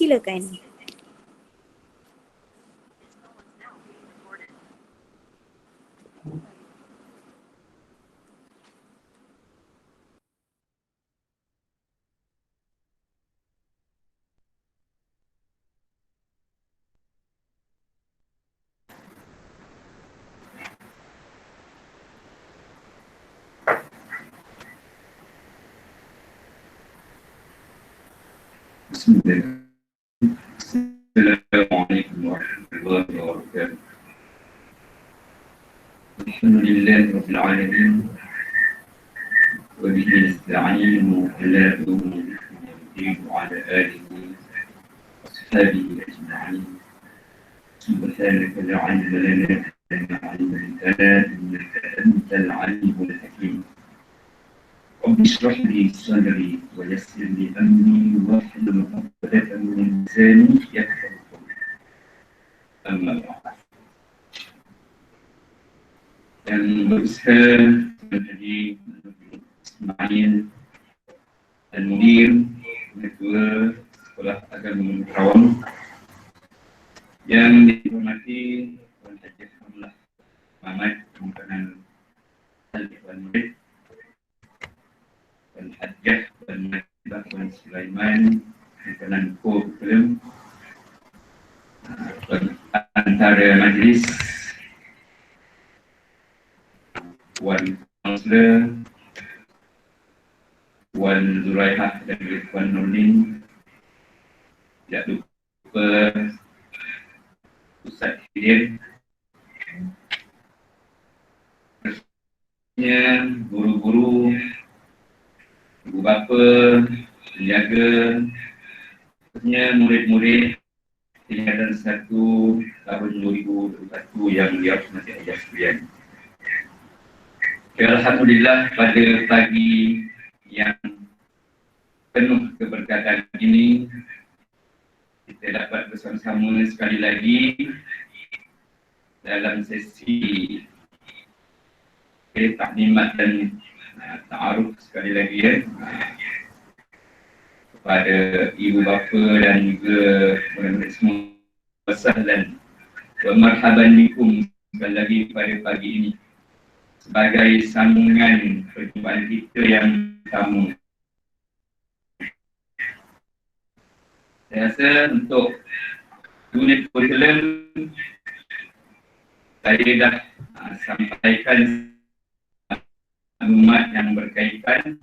Silakan. Assalamualaikum warahmatullahi wabarakatuh. Alhamdulillahi rabbil alamin. Wa bihi nasta'inu ala umuri din wa ala alihi wa sahbihi ajma'in. Subhanaka la 'ilma lana illa ma 'allamtana innaka antal 'alimul hakim. رب اشرح لي صدري ويسر لي امري واحلل عقدة من لساني يفقهوا قولي. اما بعد. Dan berusaha menjadi Ismail Al-Mudir, Ketua Sekolah Agama Kerawang, yang dihormati Tuan Haji Hamlah Muhammad Muhammad Al-Mudir, Tuan Hajjah dan Mahkamah Tuan Sulaiman Tuan Ko-Film, antara majlis Wan Kansler, Wan Zuraihah dan Wan Nurlin, tidak lupa Ustaz Hidin, guru-guru, ibu bapa, penjaga, murid-murid tingkatan 1 tahun 2021 yang beliau masih ajar sekalian. Alhamdulillah, pada pagi yang penuh keberkatan ini kita dapat bersama-sama sekali lagi dalam sesi taklimat dan ta'aruf sekali lagi kepada ibu bapa dan juga murid-murid semua. Wassalam wa marhaban bikum sekali lagi pada pagi ini sebagai sambungan perjumpaan kita yang pertama. Saya rasa untuk unit curriculum saya dah sampaikan maklumat yang berkaitan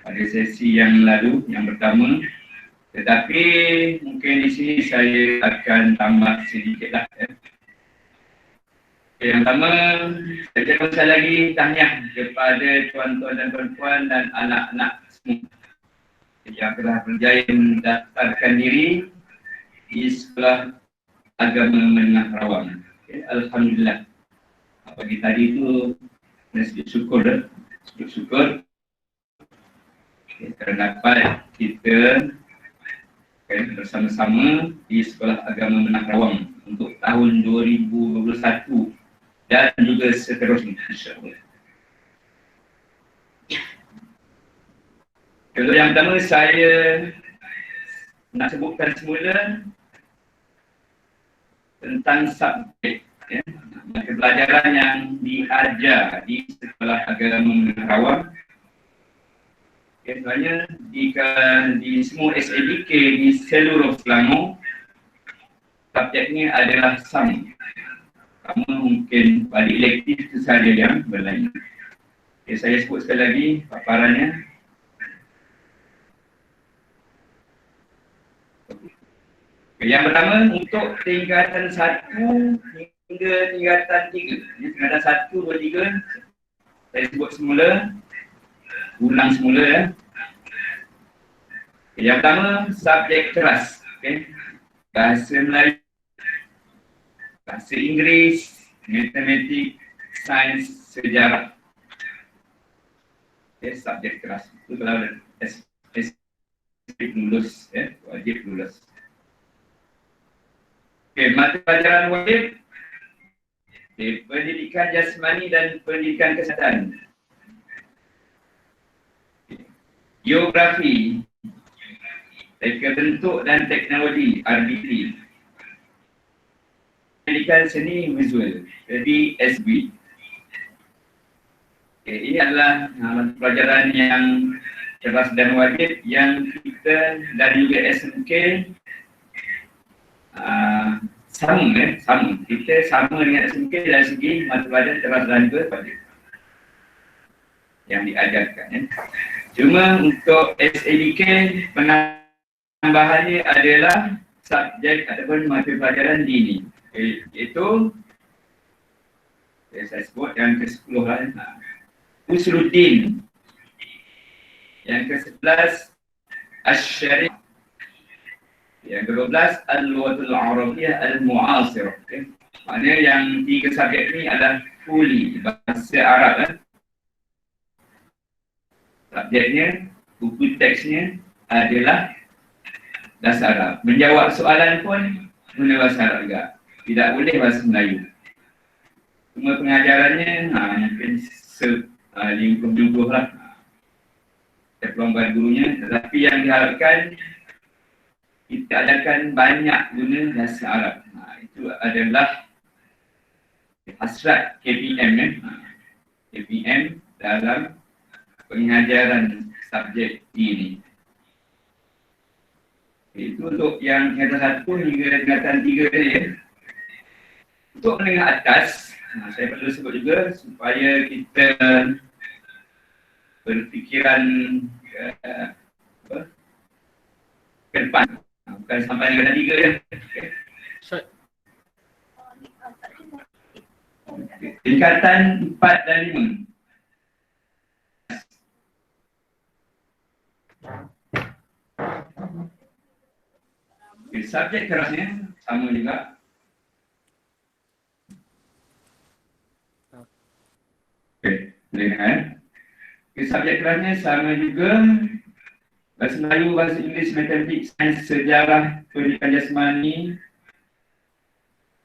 pada sesi yang lalu, yang pertama. Tetapi mungkin di sini saya akan tambah sedikitlah. Yang pertama, saya sekali lagi tahniah kepada tuan-tuan dan puan-puan dan anak-anak semua yang telah berjaya mendaftarkan diri di Sekolah Agama Menengah Kerawang. Alhamdulillah. Pagi tadi itu sujud syukur kerana dapat kita bersama-sama di Sekolah Agama Menengah Kerawang untuk tahun 2021 dan juga seterusnya, insyaAllah. Kalau yang pertama saya nak sebutkan semula tentang subjek pelajaran yang diajar di Sekolah Agama Menengah Kerawang. Sebenarnya di semua SADK di seluruh Selangor, subjeknya adalah SAM. Kamu mungkin pada elektif itu sahaja yang berlain. Saya sebut sekali lagi paparannya. Yang pertama, untuk tingkatan 1 hingga tingkatan 3. Tingkatan 1, 2, 3 saya sebut semula, ulang semula . Yang pertama, subjek keras. Bahasa Melayu, bahasa Inggeris, matematik, sains, sejarah. Subjek keras. Itu kalau lulus, wajib lulus. Mata pelajaran wajib, pendidikan jasmani dan pendidikan kesihatan. Geografi, Reka bentuk dan teknologi RBT. Pendidikan seni visual, jadi SB. Ini adalah pelajaran yang cerdas dan wajib yang kita dan juga SMK sama. Kita sama dengan SMK dari segi mata pelajaran cerdas dan juga wajib yang diajarkan. Cuma untuk SADK penambahannya adalah subjek ataupun mata pelajaran dini, iaitu saya sebut yang ke-10 lah, Usuluddin. Yang ke-11 Asy-Syariah. Yang ke-12 Al-Lughatul Arabiyyah Al-Mu'asirah. Maknanya yang 3 subjek ni adalah fully bahasa Arab. Subjeknya, buku teksnya adalah bahasa Arab. Menjawab soalan pun guna bahasa Arab juga. Tidak boleh bahasa Melayu. Semua pengajarannya mungkin lingkup-lingkup lah. Pelonggar gurunya, tetapi yang diharapkan kita adakan banyak guna bahasa Arab. Itu adalah hasrat KPM KPM dalam pengajaran subjek ini. Itu untuk yang tingkatan 1 hingga tingkatan 3 tadi ya. Untuk menengah atas, saya perlu sebut juga supaya kita berfikiran ke depan, bukan sampai tingkatan 3 je. Tingkatan 4 dan 5. Subjek kerasnya sama juga. Lihat. Subjek kerasnya sama juga. Bahasa Melayu, bahasa Inggeris, matematik, sains, sejarah, pendidikan jasmani.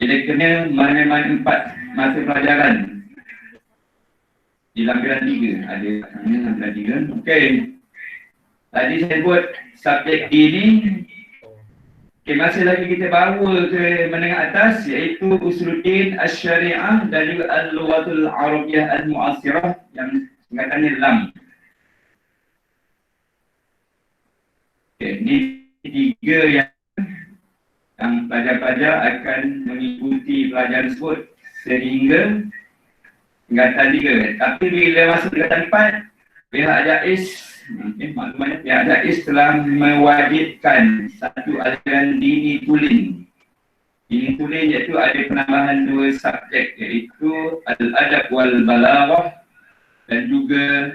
Jadi kena mana-mana 4 mata pelajaran di lampiran 3. Ada lampiran 3. Okey. Tadi saya buat subjek ini. Okey, masih lagi kita bawa ke menengah atas, iaitu Usuluddin, Asy-Syariah dan juga Al-Lughatul Arabiyyah Al-Mu'asirah yang singkatannya LAM. Okey, ini 3 yang pelajar-pelajar akan mengikuti pelajaran tersebut sehingga tingkatan 3. Tapi bila masuk tingkatan 4, pihak JAIS, maklumannya pihak JAIS telah mewajibkan satu aliran dini tulen. Dini tulen iaitu ada penambahan 2 subjek, iaitu Al-Adab wal Balaghah dan juga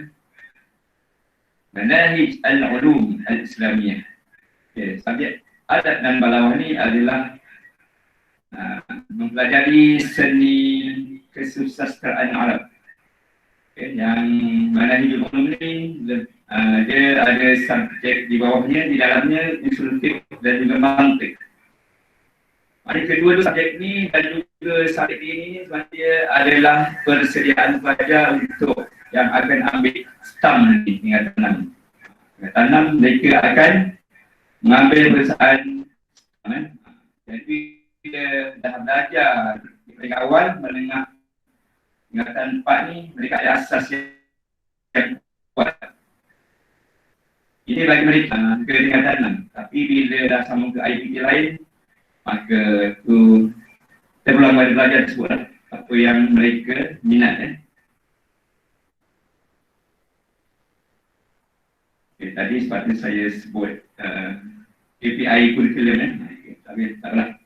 Manahij Al-Ulum Al-Islamiyah. Okay, subjek Adab dan Balaghah ni adalah mempelajari seni kesusastraan Arab. Okay, yang Manahij Al-Ulum ni dia ada subjek di bawahnya, di dalamnya usul fiqh dan juga mantiq. Maknanya kedua-dua subjek ni dan juga subjek ini sebenarnya adalah persediaan pelajar untuk yang akan ambil STAM di tingkatan 6. Tingkatan 6 mereka akan mengambil peperiksaan. Jadi bila dah belajar di peringkat awal, menengah tingkatan 4 ni mereka ada asas yang kuat. Ini bagi mereka ke tingkatan 6. Tapi bila dah sambung ke IPT lain, maka tu terpulang pada pelajar tersebut lah, apa yang mereka minat. Okay, tadi sepatutnya saya sebut KPI kurikulum tapi taklah.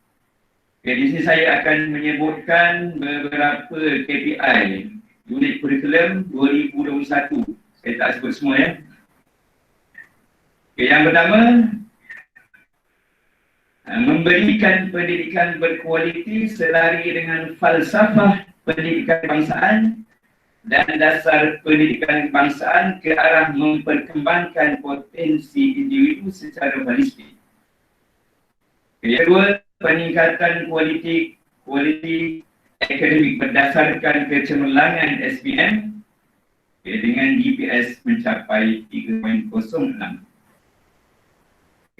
Okay, di sini saya akan menyebutkan beberapa KPI unit kurikulum 2021. Saya tak sebut semua ya. Okay, yang pertama, memberikan pendidikan berkualiti selari dengan falsafah pendidikan kebangsaan dan dasar pendidikan kebangsaan ke arah memperkembangkan potensi individu secara holistik. Yang kedua, peningkatan kualiti akademik berdasarkan kecemerlangan SPM dengan GPS mencapai 3.06.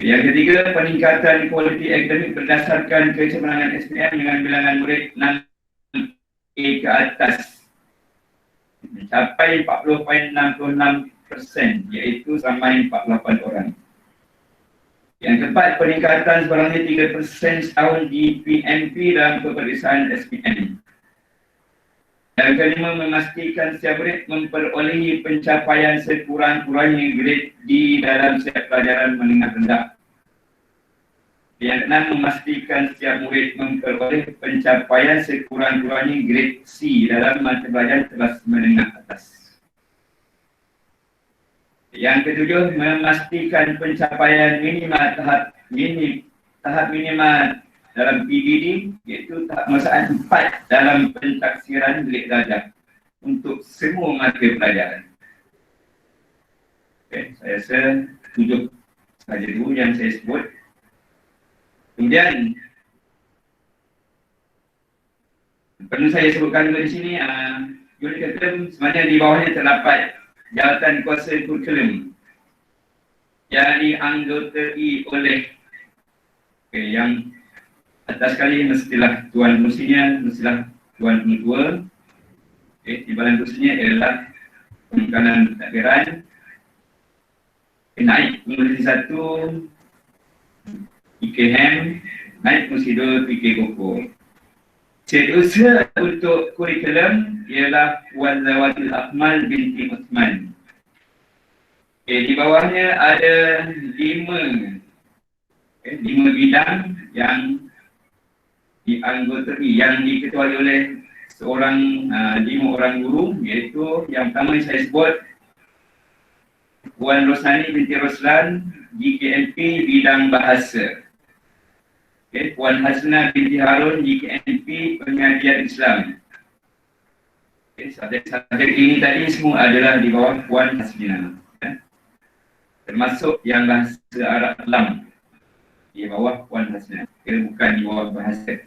Yang ketiga, peningkatan kualiti akademik berdasarkan kecemerlangan SPM dengan bilangan murid 6A ke atas mencapai 40.66%, iaitu ramai 48 orang. Yang keempat, peningkatan sebarangnya 3% setahun di PMP dalam peperiksaan SPM. Yang kelima, memastikan setiap murid memperolehi pencapaian sekurang-kurangnya grade D dalam setiap pelajaran menengah rendah. Yang keenam, memastikan setiap murid memperoleh pencapaian sekurang-kurangnya grade C dalam mata pelajaran kelas menengah atas. Yang ketujuh, memastikan pencapaian minimal tahap minimal dalam PBD, iaitu tahap penguasaan 4 dalam pentaksiran bilik darjah untuk semua mata pelajaran. Okay, saya rasa 7 sahaja dulu yang saya sebut. Kemudian perlu saya sebutkan juga di sini, unit kurikulum sebenarnya di bawahnya terdapat jawatan kuasa kurikulum yang dianggotai oleh yang atas sekali mestilah Tuan Kursinya, mestilah Tuan Ketua. Timbalan kursinya ialah pemekanan takbiran. Naib Kursi 1 IKM, naib Kursi 2 PK Koko. Setiausaha untuk kurikulum ialah Puan Zawatil Akmal binti Uthman. Di bawahnya ada 5 bidang yang dianggotai, yang diketuai oleh seorang 5 orang guru, iaitu yang pertama saya sebut Puan Rosani binti Roslan, GKMP bidang bahasa. Puan Hasna binti Harun, GKMP pengajian Islam. Subjek ini tadi semua adalah di bawah Puan Hasna, termasuk yang bahasa Arab Lam di bawah Puan Hasna, bukan di bawah bahasa.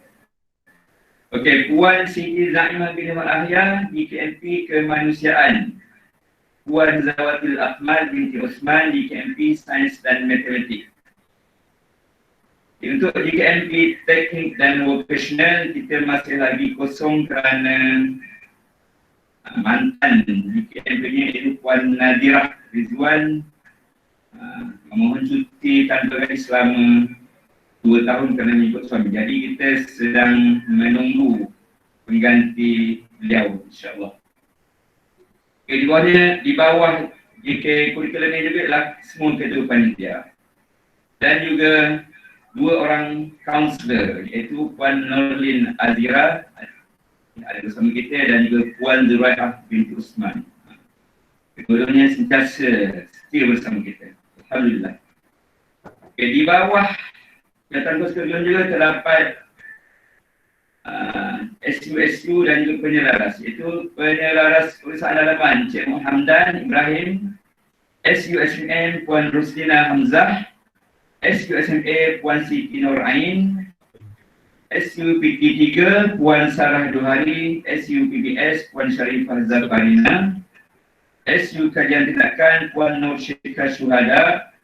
Okey, Puan Siti Zaimah binti Malahiyah, GKMP kemanusiaan. Puan Zawatil Akmal binti Osman, GKMP sains dan matematik. Untuk GKMP teknik dan vocational, kita masih lagi kosong kerana mantan GKMP-nya iaitu Puan Nadirah Rizwan memohon cuti tanpa gaji selama 2 tahun kerana mengikut suami. Jadi kita sedang menunggu pengganti beliau, insyaAllah. Okay, di bawah GK kurikulum ini juga adalah semua ketua panitia dan juga 2 orang kaunselor, iaitu Puan Nurlin Azira ada bersama kita dan juga Puan Zuraihah binti Usman. Kedua-duanya sentiasa setia bersama kita, alhamdulillah. Okay, di bawah jawatan kurikulum juga terdapat SU dan juga penyelaras, iaitu penyelaras tulisan dalaman Cik Muhamdan Ibrahim, SUSM Puan Ruslina Hamzah, SUSMA Puan Siti Nur Ain, SUPT 3 Puan Sarah Duhari, SUPBS Puan Sharifah Zabarina, SU Kajian Tindakan Puan Nur Syekha Syuhada,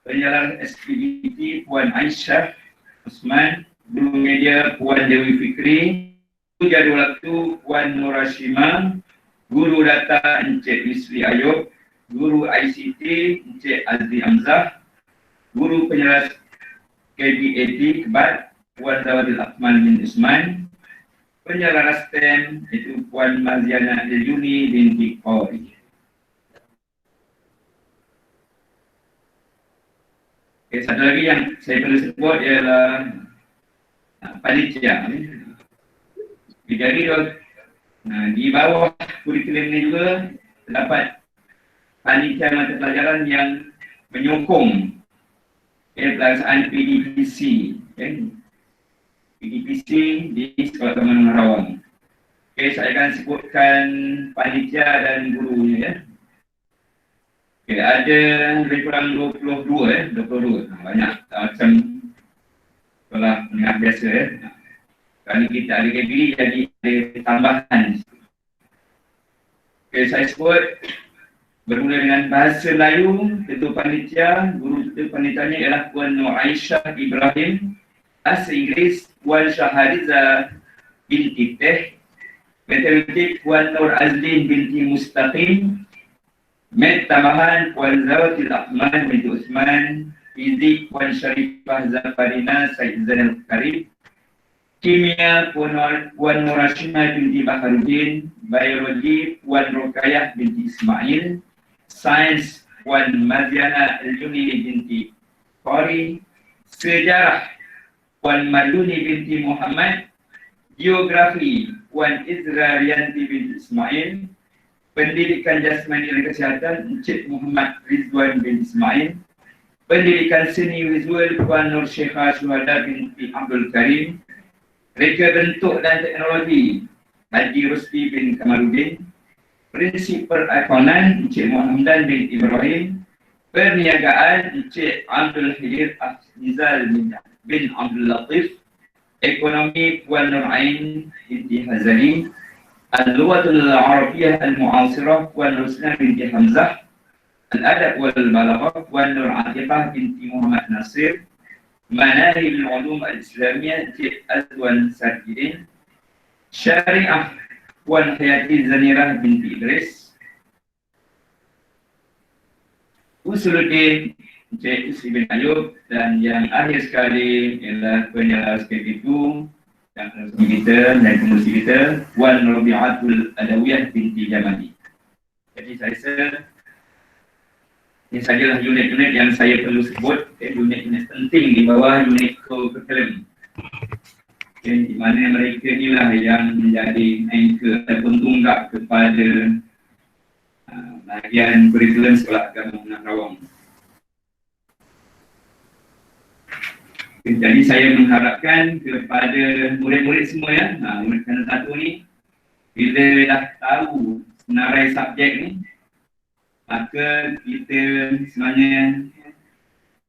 penyelaras SPDT Puan Aisyah Usman, guru media Puan Dewi Fikri, guru jadual waktu Puan Nur Hashimah, guru data Encik Misri Ayub, guru ICT Encik Azri Hamzah, guru penyelaras KBAT Kebat Puan Zawadil Akmal bin Usman, penyelaras STEM itu Puan Maziana Juni binti Qawi. Okay, satu lagi yang saya perlu sebut ialah panitia. Jadi di bawah kurikulum ini juga terdapat panitia mata pelajaran yang menyokong pelaksanaan PDPC. PDPC di Sekolah Taman Rawang. Saya akan sebutkan panitia dan gurunya ya. Ada lebih kurang 22 banyak macam sekolah menengah biasa ya. Kali kita ada KBD jadi ada tambahan. Saya sebut Bermula dengan bahasa Melayu, ketua panitia, guru ketua panitianya ialah Puan Nur Aisyah Ibrahim. Bahasa Inggeris, Puan Syahariza binti Teh. Matematik, Puan Nur Azlin binti Mustaqim. Mat tambahan, Puan Zawatil Ahmad binti Usman. Fizik, Puan Syarifah Zafarina Said Zainal Karim. Kimia, Puan Nur Rashimah binti Baharudin. Biologi, Puan Rukayah binti Ismail. Sains, Puan Maziana Al-Juni binti Qari. Sejarah, Puan Maduni binti Muhammad. Geografi, Puan Izra Rianti binti Ismail. Pendidikan Jasmani dan Kesihatan, Encik Muhammad Rizwan binti Ismail. Pendidikan Seni Visual, Puan Nur Syekha Syuhada binti Abdul Karim. Reka Bentuk dan Teknologi, Haji Rusdi bin Kamarudin. Prinsip Perakonan, Encik Muhammad bin Ibrahim. Perniagaan, Encik Abdul Hidir Nizal bin Abdul Latif. Ekonomi, Puan Nur Ain binti Hazali. Al-Lughatul Arabiyah Al-Mu'asirah, Puan Rusna binti Hamzah. Al-Adab wal Balaghah, Puan Nur Atifah binti Muhammad Nasir. Manahil Ulum Al-Islamiyah, Encik Azwan Sarjidin. Syariah, Puan Hayati Zanirah binti Idris. Usuluddin, Encik Usri bin Ayub. Dan yang akhir sekali ialah penjelas itu yang pengurusi kita dan pengurusi kita, Puan Rabi'atul Adawiyah binti Jamali. Jadi saya rasa ini sajalah unit-unit yang saya perlu sebut. Unit-unit penting di bawah unit curriculum. Di mana mereka inilah yang menjadi anchor ataupun tunggak kepada bahagian kurikulum sekolah agama Menang Rawang. Jadi saya mengharapkan kepada murid-murid semua ya, murid kena satu ni, bila dah tahu senarai subjek ni, maka kita sebenarnya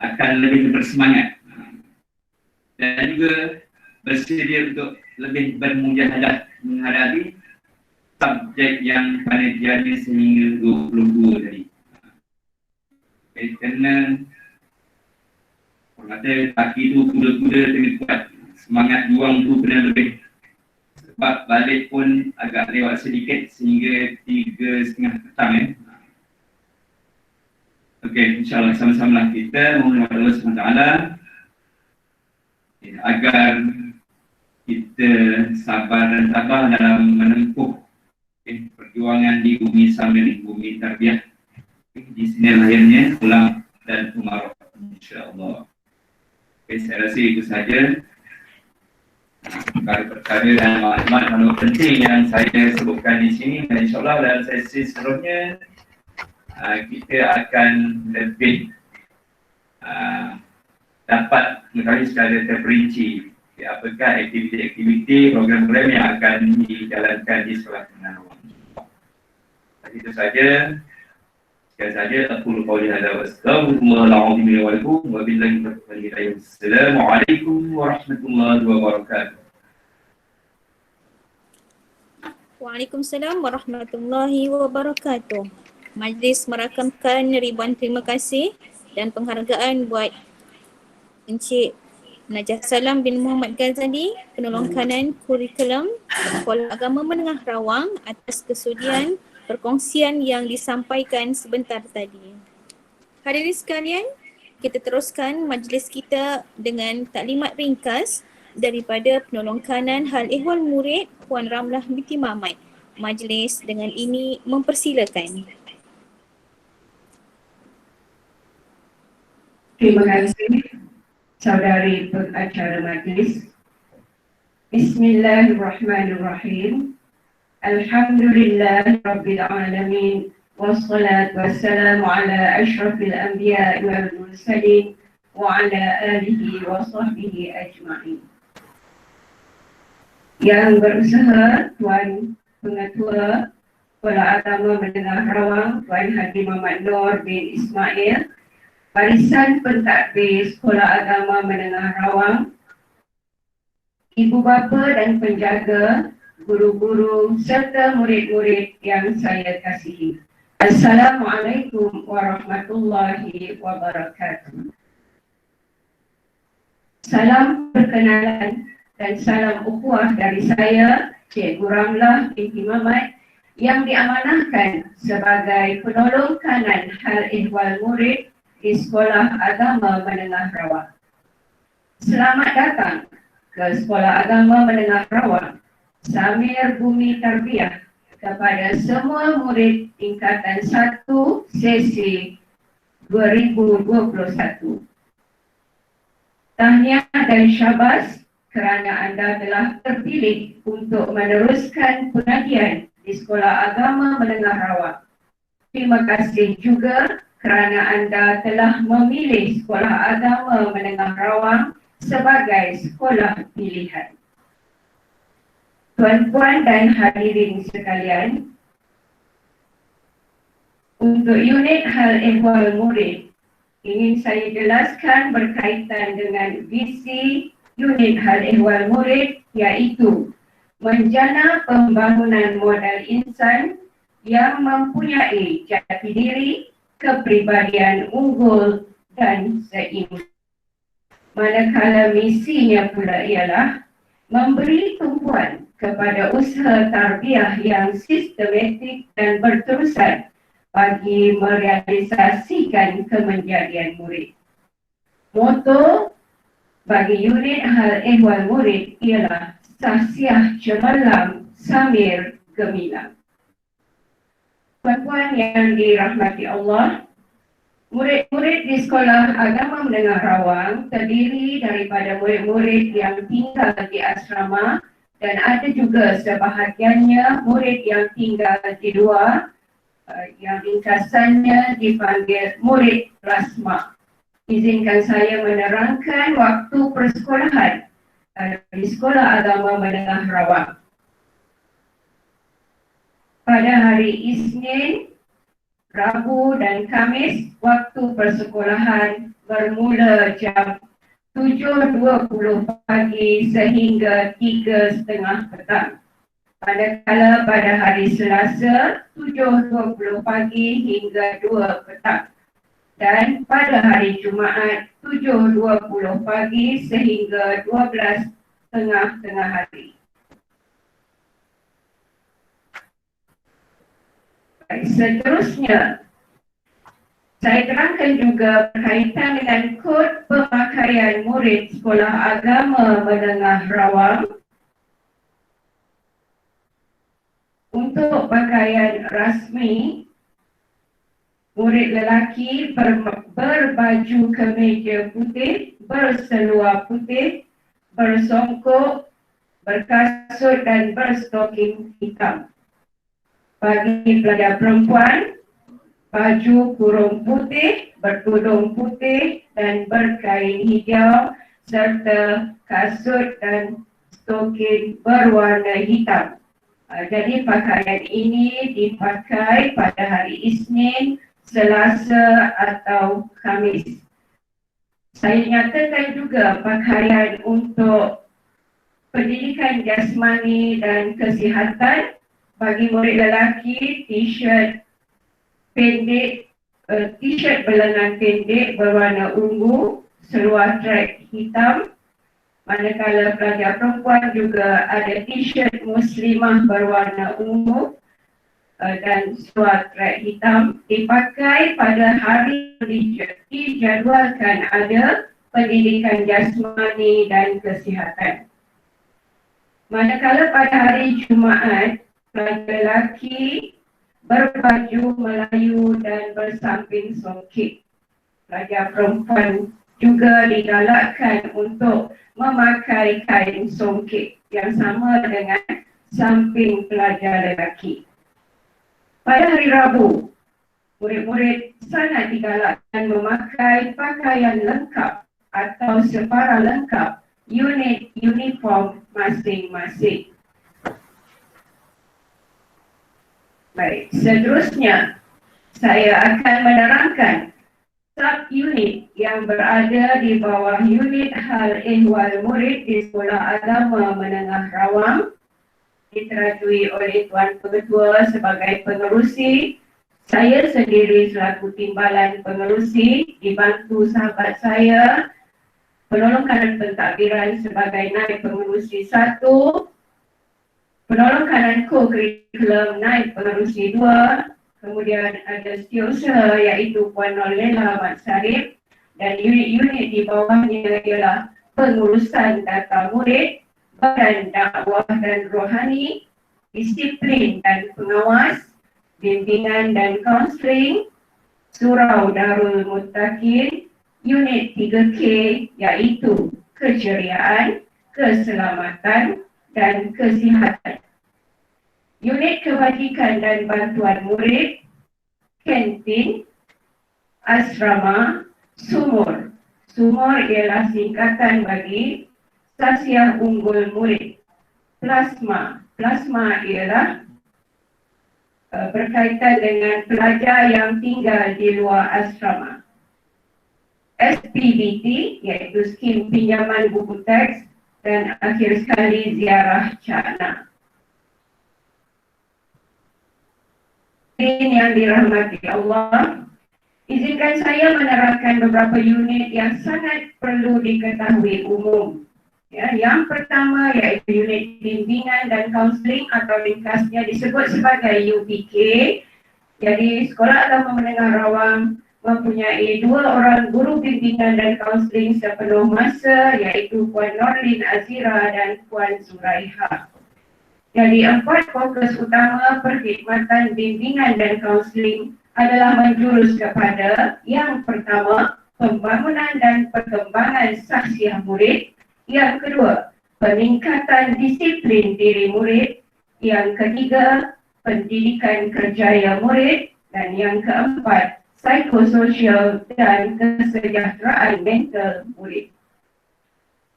akan lebih bersemangat dan juga bersedia untuk lebih bermujahadah menghadapi subjek yang panitia ni sehingga 22 tadi. Kerana orang kata kaki tu kuda-kuda kena kuat, semangat juang tu kena lebih. Sebab balik pun agak lewat sedikit sehingga 3:30 petang ya. Okey, insyaAllah sama-sama kita mohon kepada Allah SWT agar kita sabar dan tabah dalam menempuh perjuangan di bumi sambil di bumi tarbiyah. Di sini lahirnya Ulam dan Umarah, insyaAllah. Okay, saya rasa itu saja perkara dan maklumat penting yang saya sebutkan di sini, dan insyaAllah dalam sesi seterusnya kita akan lebih dapat mengetahui secara terperinci apakah aktiviti-aktiviti program-program yang akan dijalankan di sekolah Menang Rawang. Itu saja. Sekian saja. Aku qauli hadza wa astaghfirullahal azim wa lakum wa billahi taufiq. Assalamualaikum warahmatullahi wabarakatuh. Waalaikumsalam warahmatullahi wabarakatuh. Majlis merakamkan ribuan terima kasih dan penghargaan buat Encik Najah Salam bin Muhammad Ghazali, penolong kanan kurikulum Sekolah Agama Menengah Rawang, atas kesudian perkongsian yang disampaikan sebentar tadi. Hadirin sekalian, kita teruskan majlis kita dengan taklimat ringkas daripada penolong kanan Hal Ehwal Murid Puan Ramlah binti Mamat. Majlis dengan ini mempersilakan. Terima kasih saudari pengacara majlis. Bismillahirrahmanirrahim. Alhamdulillah Rabbil Alamin. Wassalatu wassalamu ala ashrafil anbiya wal mursalin wa ala alihi wa sahbihi ajma'in. Yang berusaha Tuan Pengetua Sekolah Agama Menengah Rawang, Tuan Haji Muhammad Nur bin Ismail, Barisan Pentadbir Sekolah Agama Menengah Rawang, ibu bapa dan penjaga, guru-guru serta murid-murid yang saya kasihi. Assalamualaikum warahmatullahi wabarakatuh. Salam perkenalan dan salam ukhuwah dari saya, Cikgu Ramlah binti Mamat, yang diamanahkan sebagai penolong kanan hal ehwal murid di Sekolah Agama Menengah Rawang. Selamat datang ke Sekolah Agama Menengah Rawang, Samir Bumi Tarbiyah, kepada semua murid tingkatan 1 sesi 2021. Tahniah dan syabas kerana anda telah terpilih untuk meneruskan pengajian di Sekolah Agama Menengah Rawang. Terima kasih juga kerana anda telah memilih Sekolah Agama Menengah Rawang sebagai sekolah pilihan. Tuan-puan dan hadirin sekalian, untuk unit hal ehwal murid, ingin saya jelaskan berkaitan dengan visi unit hal ehwal murid, iaitu menjana pembangunan modal insan yang mempunyai jati diri, kepribadian unggul dan seimbang. Manakala misinya pula ialah memberi tumpuan kepada usaha tarbiyah yang sistematik dan berterusan bagi merealisasikan kemenjadian murid. Moto bagi unit hal ehwal murid ialah Sahsiah Cemerlang Samir Gemilang. Puan-puan yang dirahmati Allah, murid-murid di Sekolah Agama Menengah Rawang terdiri daripada murid-murid yang tinggal di asrama dan ada juga sebahagiannya murid yang tinggal di luar, yang ringkasannya dipanggil murid rasma. Izinkan saya menerangkan waktu persekolahan di Sekolah Agama Menengah Rawang. Pada hari Isnin, Rabu dan Khamis, waktu persekolahan bermula jam 7.20 pagi sehingga 3.30 petang. Manakala pada hari Selasa 7.20 pagi hingga 2 petang. Dan pada hari Jumaat 7.20 pagi sehingga 12 tengah hari. Seterusnya, saya terangkan juga berkaitan dengan kod pemakaian murid Sekolah Agama Menengah Rawang. Untuk pakaian rasmi, murid lelaki berbaju kemeja putih, berseluar putih, bersongkok, berkasut dan berstoking hitam. Bagi pelajar perempuan, baju kurung putih, bertudung putih dan berkain hijau serta kasut dan stoking berwarna hitam. Jadi pakaian ini dipakai pada hari Isnin, Selasa atau Khamis. Saya nyatakan juga pakaian untuk pendidikan jasmani dan kesihatan. Bagi murid lelaki, t-shirt pendek, t-shirt berlengan pendek berwarna ungu, seluar trek hitam. Manakala pelajar perempuan juga ada t-shirt muslimah berwarna ungu dan seluar trek hitam. Dipakai pada hari dijadualkan ada pendidikan jasmani dan kesihatan. Manakala pada hari Jumaat, pelajar lelaki berbaju Melayu dan bersamping songkit. Pelajar perempuan juga digalakkan untuk memakai kain songkit yang sama dengan samping pelajar lelaki. Pada hari Rabu, murid-murid sangat digalakkan memakai pakaian lengkap atau separa lengkap unit uniform masing-masing. Baik, seterusnya saya akan menerangkan sub-unit yang berada di bawah unit hal ehwal murid di Sekolah Agama Menengah Rawang, diterajui oleh Tuan Pengetua sebagai pengerusi. Saya sendiri selaku timbalan pengerusi dibantu sahabat saya penolong kanan pentadbiran sebagai naib pengerusi 1, penolong kanan co-curriculum naib pengerusi 2, kemudian ada setiausaha iaitu Puan Nolela Mat Sarip, dan unit-unit di bawahnya ialah pengurusan data murid, badan dakwah dan rohani, disiplin dan pengawas, bimbingan dan kaunseling, surau Darul Muttaqin, unit 3K iaitu keceriaan, keselamatan dan kesihatan. Unit kebajikan dan bantuan murid, kantin, asrama, sumur. Sumur ialah singkatan bagi stasiun unggul murid. Plasma. Plasma ialah berkaitan dengan pelajar yang tinggal di luar asrama. SPBT iaitu skim pinjaman buku teks, dan akhir sekali ziarah Cakna. Yang dirahmati Allah, izinkan saya menerangkan beberapa unit yang sangat perlu diketahui umum. Ya, yang pertama iaitu unit bimbingan dan kaunseling atau ringkasnya disebut sebagai UPK. Jadi Sekolah Agama Menengah Rawang mempunyai 2 orang guru bimbingan dan kaunseling sepenuh masa iaitu Puan Norlin Azira dan Puan Zuraiha. Jadi 4 fokus utama perkhidmatan bimbingan dan kaunseling adalah menjurus kepada yang pertama, pembangunan dan perkembangan saksiah murid. Yang kedua, peningkatan disiplin diri murid. Yang ketiga, pendidikan kerjaya murid. Dan yang keempat, psikososial dan kesejahteraan mental murid.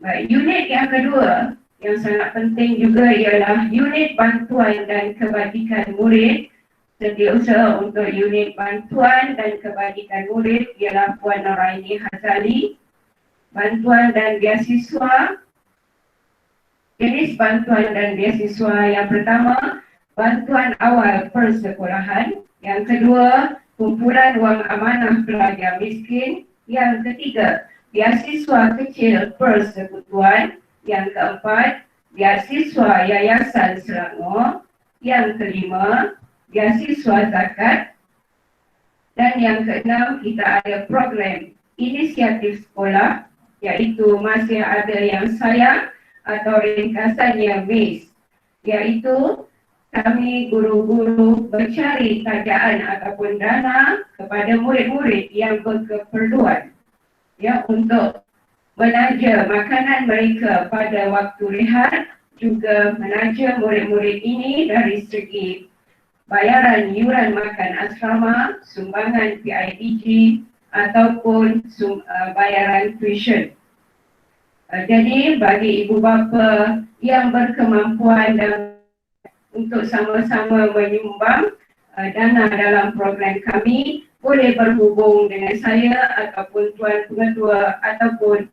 Baik, unit yang kedua yang sangat penting juga ialah unit bantuan dan kebajikan murid. Setiausaha untuk unit bantuan dan kebajikan murid ialah Puan Noraini Hazali. Bantuan dan beasiswa. Jenis bantuan dan beasiswa yang pertama, bantuan awal persekolahan. Yang kedua, kumpulan wang amanah pelajar miskin. Yang ketiga, beasiswa kecil persekutuan. Yang keempat, beasiswa Yayasan Selangor. Yang kelima, beasiswa zakat. Dan yang keenam, kita ada program inisiatif sekolah, iaitu masih ada yang sayang atau ringkasannya MIS, iaitu kami guru-guru mencari tajaan ataupun dana kepada murid-murid yang berkeperluan untuk menaja makanan mereka pada waktu rehat, juga menaja murid-murid ini dari segi bayaran yuran makan asrama, sumbangan PIBG ataupun bayaran tuition. Jadi bagi ibu bapa yang berkemampuan dan untuk sama-sama menyumbang dana dalam program kami, boleh berhubung dengan saya ataupun Tuan Pengetua ataupun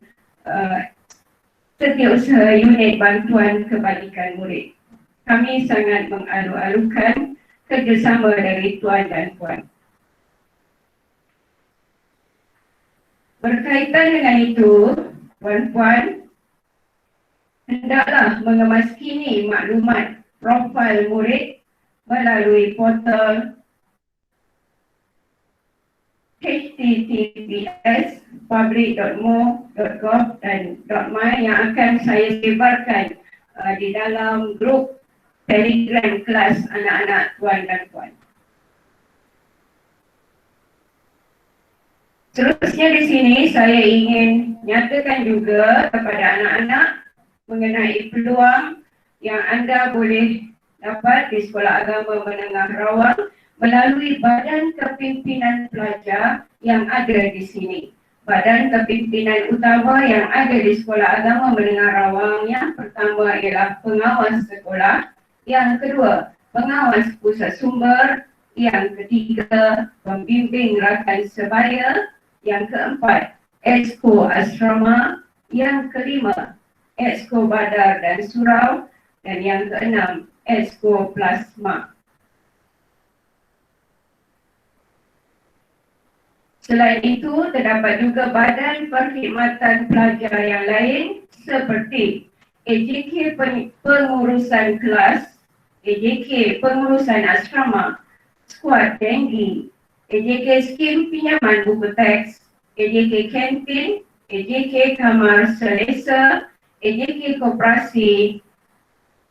setiausaha unit bantuan kebajikan murid. Kami sangat mengalu-alukan kerjasama dari Tuan dan Puan. Berkaitan dengan itu, Puan-Puan hendaklah mengemaskini maklumat profil murid melalui portal https public.mo.gov dan .my yang akan saya sebarkan di dalam grup Telegram kelas anak-anak Tuan dan Puan. Seterusnya di sini saya ingin nyatakan juga kepada anak-anak mengenai peluang yang anda boleh dapat di Sekolah Agama Menengah Rawang melalui badan kepimpinan pelajar yang ada di sini. Badan kepimpinan utama yang ada di Sekolah Agama Menengah Rawang yang pertama ialah pengawas sekolah, yang kedua pengawas pusat sumber, yang ketiga pembimbing rakan sebaya, yang keempat Exco Asrama, yang kelima Exco Badar dan Surau, dan yang keenam Exco Plasma. Selain itu, terdapat juga badan perkhidmatan pelajar yang lain seperti AJK pengurusan kelas, AJK pengurusan asrama, skuad denggi, AJK skim pinjaman buku teks, AJK kantin, AJK kamar selesa, AJK koperasi,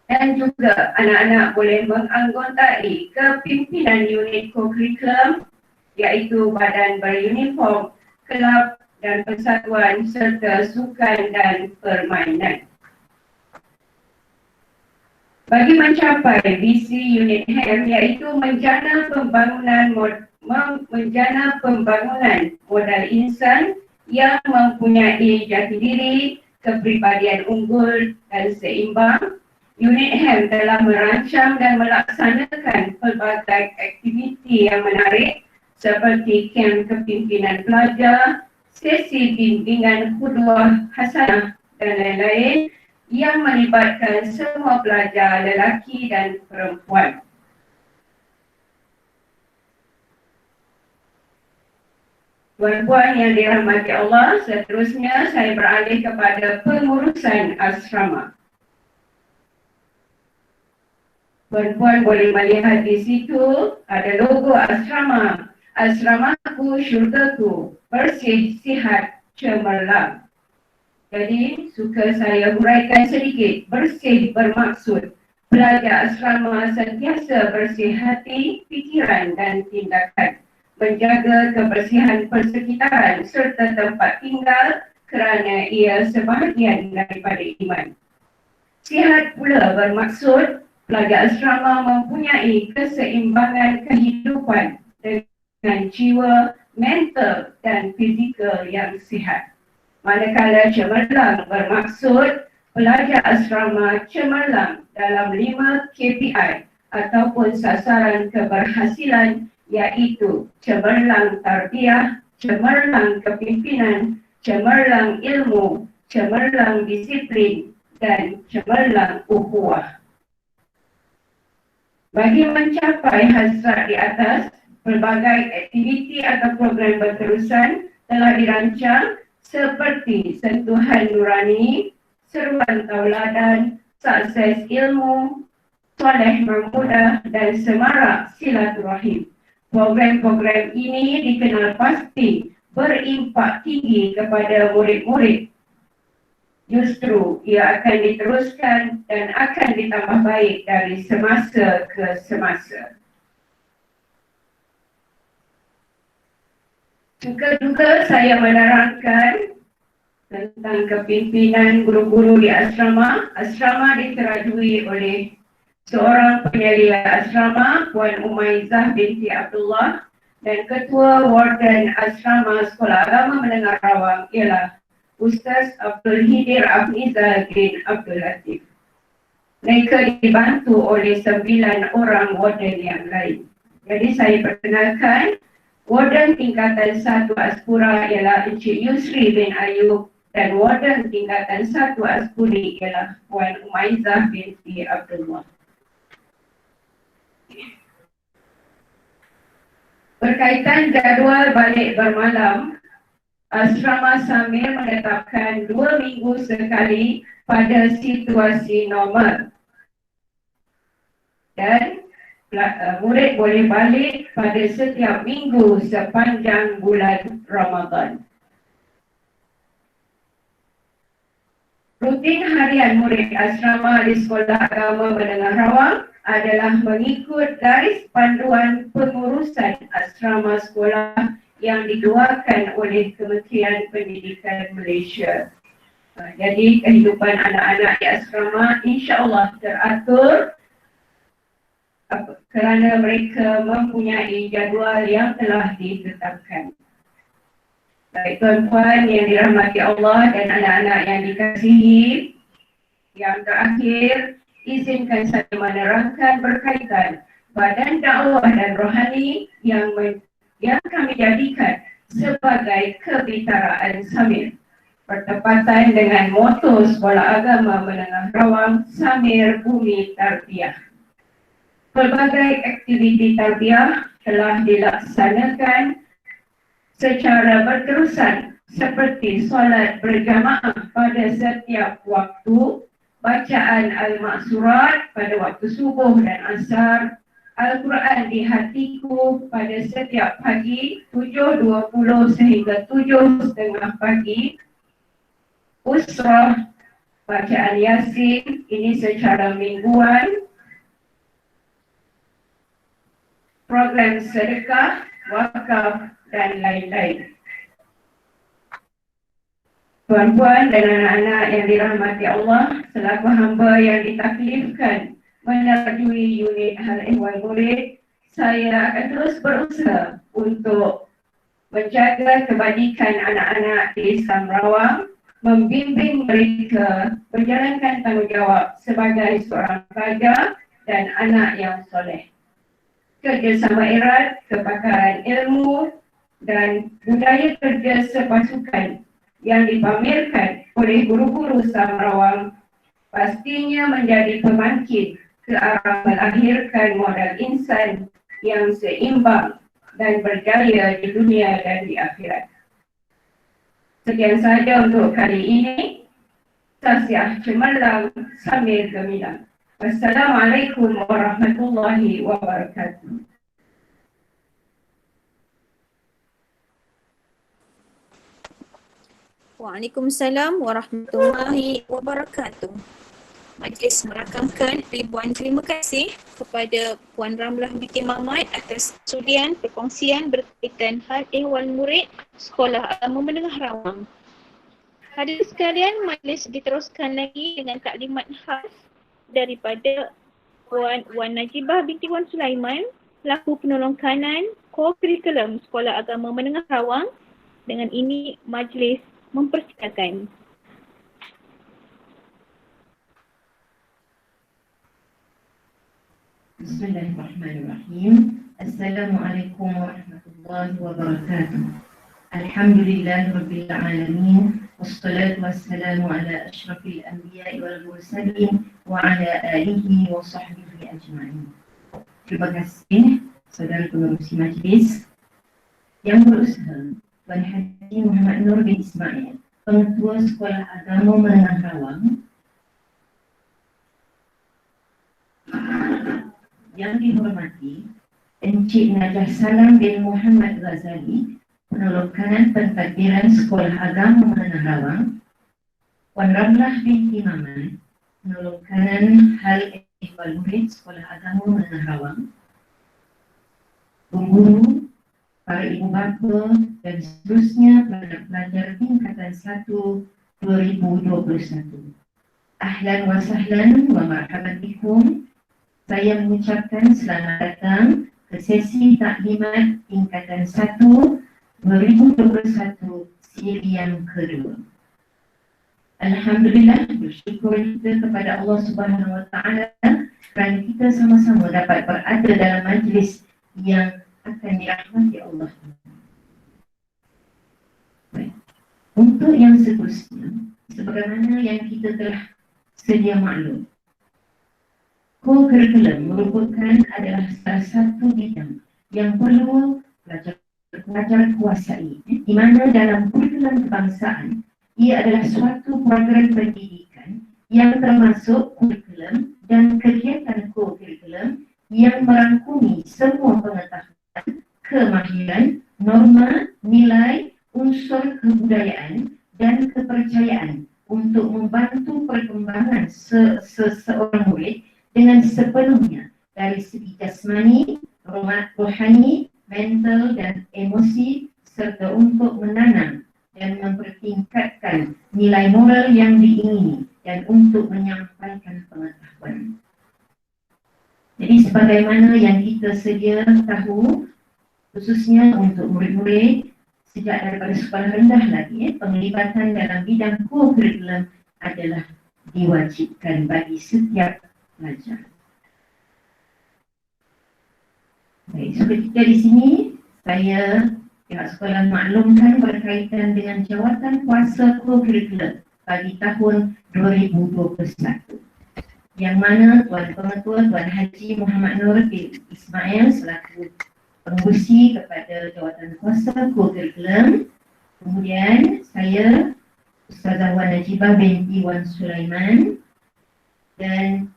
dan juga anak-anak boleh menganggotai kepimpinan unit co-curriculum iaitu badan beruniform, kelab dan persatuan serta sukan dan permainan. Bagi mencapai visi unit HEM iaitu menjana pembangunan modal insan yang mempunyai jati diri, kepribadian unggul dan seimbang, unit HEM telah merancang dan melaksanakan pelbagai aktiviti yang menarik seperti kem kepimpinan pelajar, sesi bimbingan qudwah hasanah dan lain-lain yang melibatkan semua pelajar lelaki dan perempuan. Tuan-puan yang dirahmati Allah, seterusnya saya beralih kepada pengurusan asrama. Tuan-puan boleh melihat di situ ada logo asrama. Asramaku, syurgaku, bersih, sihat, cemerlang. Jadi, suka saya huraikan sedikit. Bersih bermaksud pelajar asrama sentiasa bersih hati, fikiran dan tindakan. Menjaga kebersihan persekitaran serta tempat tinggal kerana ia sebahagian daripada iman. Sihat pula bermaksud pelajar asrama mempunyai keseimbangan kehidupan dengan jiwa, mental dan fizikal yang sihat. Manakala cemerlang bermaksud pelajar asrama cemerlang dalam 5 KPI ataupun sasaran keberhasilan iaitu cemerlang tarbiyah, cemerlang kepimpinan, cemerlang ilmu, cemerlang disiplin dan cemerlang ukhuwah. Bagi mencapai hasrat di atas, pelbagai aktiviti atau program berterusan telah dirancang seperti sentuhan nurani, seruan tauladan, sukses ilmu, soleh mamudah dan semarak silaturahim. Program-program ini dikenal pasti berimpak tinggi kepada murid-murid. Justru ia akan diteruskan dan akan ditambah baik dari semasa ke semasa. Juga saya menerangkan tentang kepimpinan guru-guru di asrama. Asrama diterajui oleh seorang penyelia asrama, Puan Umaizah binti Abdullah, dan Ketua Warden Asrama Sekolah Agama Menengah Rawang ialah Ustaz Abdul Hidir Afnizal bin Abdul Latif. Mereka dibantu oleh 9 orang warden yang lain. Jadi saya perkenalkan, Warden tingkatan 1 Aspura ialah Encik Yusri bin Ayub dan Warden tingkatan 1 Aspuri ialah Puan Umaizah binti Abdullah. Berkaitan jadual balik bermalam, Asrama Samir menetapkan 2 minggu sekali pada situasi normal. Dan murid boleh balik pada setiap minggu sepanjang bulan Ramadan. Rutin harian murid asrama di Sekolah Agama Menengah Rawang adalah mengikut garis panduan pengurusan asrama sekolah yang dikeluarkan oleh Kementerian Pendidikan Malaysia. Jadi kehidupan anak-anak di asrama insya-Allah teratur kerana mereka mempunyai jadual yang telah ditetapkan. Baik tuan-puan yang dirahmati Allah dan anak-anak yang dikasihi, yang terakhir izinkan saya menerangkan berkaitan badan dakwah dan rohani yang kami jadikan sebagai kebitaraan Samir. Bertepatan dengan moto Sekolah Agama Menengah Rawang, Samir Bumi Tarbiyah. Pelbagai aktiviti tarbiyah telah dilaksanakan secara berterusan seperti solat berjamaah pada setiap waktu, bacaan al-maksurat pada waktu subuh dan asar, Al-Quran di hatiku pada setiap pagi 7.20 sehingga 7.30 pagi, usrah, bacaan Yasin ini secara mingguan, program sedekah, wakaf dan lain-lain. Tuan-puan dan anak-anak yang dirahmati Allah, selaku hamba yang ditaklifkan menerjui unit hal ehwal murid, saya akan terus berusaha untuk menjaga kebajikan anak-anak di Islam Rawang, membimbing mereka menjalankan tanggungjawab sebagai seorang pelajar dan anak yang soleh. Kerjasama erat, kepakaran ilmu dan budaya kerja sepasukan yang dipamerkan oleh guru-guru Islam Rawang pastinya menjadi pembangkit ke arah melahirkan modal insan yang seimbang dan berjaya di dunia dan di akhirat. Sekian sahaja untuk kali ini. Tasiah cemerlang sambil gemilang. Wassalamualaikum warahmatullahi wabarakatuh. Waalaikumsalam warahmatullahi wabarakatuh. Majlis merakamkan ribuan terima kasih kepada Puan Ramlah binti Mamat atas sudian perkongsian berkaitan hal ehwal murid Sekolah Agama Menengah Rawang. Hadirin sekalian, majlis diteruskan lagi dengan taklimat khas daripada Puan Wan Najibah binti Wan Sulaiman, pelaku penolong kanan co-curriculum Sekolah Agama Menengah Rawang. Dengan ini majlis mempersilakan. Bismillahirrahmanirrahim. Assalamualaikum warahmatullahi wabarakatuh. Alhamdulillahirabbil alamin. Wassalatu wassalamu ala asyrafil anbiya'i wal mursalin wa ala alihi wa sahbihi ajma'in. Terima kasih saudara pengerusi majlis yang berusaha, Tuan Haji Muhammad Nur bin Ismail, Pengetua Sekolah Agama Menengah Rawang, yang dihormati Encik Najah Salam bin Muhammad Ghazali, Penolong Kanan Pentadbiran Sekolah Agama Menengah Rawang, Puan Ramlah binti Mamat, Penolong Kanan Hal Ehwal Murid Sekolah Agama Menengah Rawang, pengguru, para ibu bapa dan seterusnya pelajar tingkatan 1 2021. Ahlan wa sahlan wa marhaban bikum. Saya mengucapkan selamat datang ke sesi taklimat tingkatan 1 2021 siri yang kedua. Alhamdulillah, bersyukur kita kepada Allah Subhanahu Wa Taala kerana kita sama-sama dapat berada dalam majlis yang akan dirahmati Allah. Baik. Untuk yang seterusnya, sebagaimana yang kita telah sedia maklum, co-curriculum merupakan adalah salah satu bidang yang perlu pelajar kuasai, di mana dalam kurikulum kebangsaan ia adalah suatu program pendidikan yang termasuk kurikulum dan kegiatan co-curriculum yang merangkumi semua pengetahuan, kemahiran, norma, nilai, unsur kebudayaan dan kepercayaan untuk membantu perkembangan seseorang murid dengan sepenuhnya dari segi jasmani, rohani, mental dan emosi, serta untuk menanam dan mempertingkatkan nilai moral yang diingini dan untuk menyampaikan pengetahuan. Jadi sebagaimana yang kita sedia tahu, khususnya untuk murid-murid sejak daripada sekolah rendah lagi, penglibatan dalam bidang co-curriculum adalah diwajibkan bagi setiap pelajar. Baik, seperti kita di sini, saya pihak sekolah maklumkan berkaitan dengan jawatan kuasa co-curriculum bagi tahun 2021. Yang mana Tuan Pengetua Tuan Haji Muhammad Nur bin Ismail selaku pengurusi kepada Jawatankuasa Kurikulum. Kemudian saya Ustazah Wan Najibah binti Wan Sulaiman dan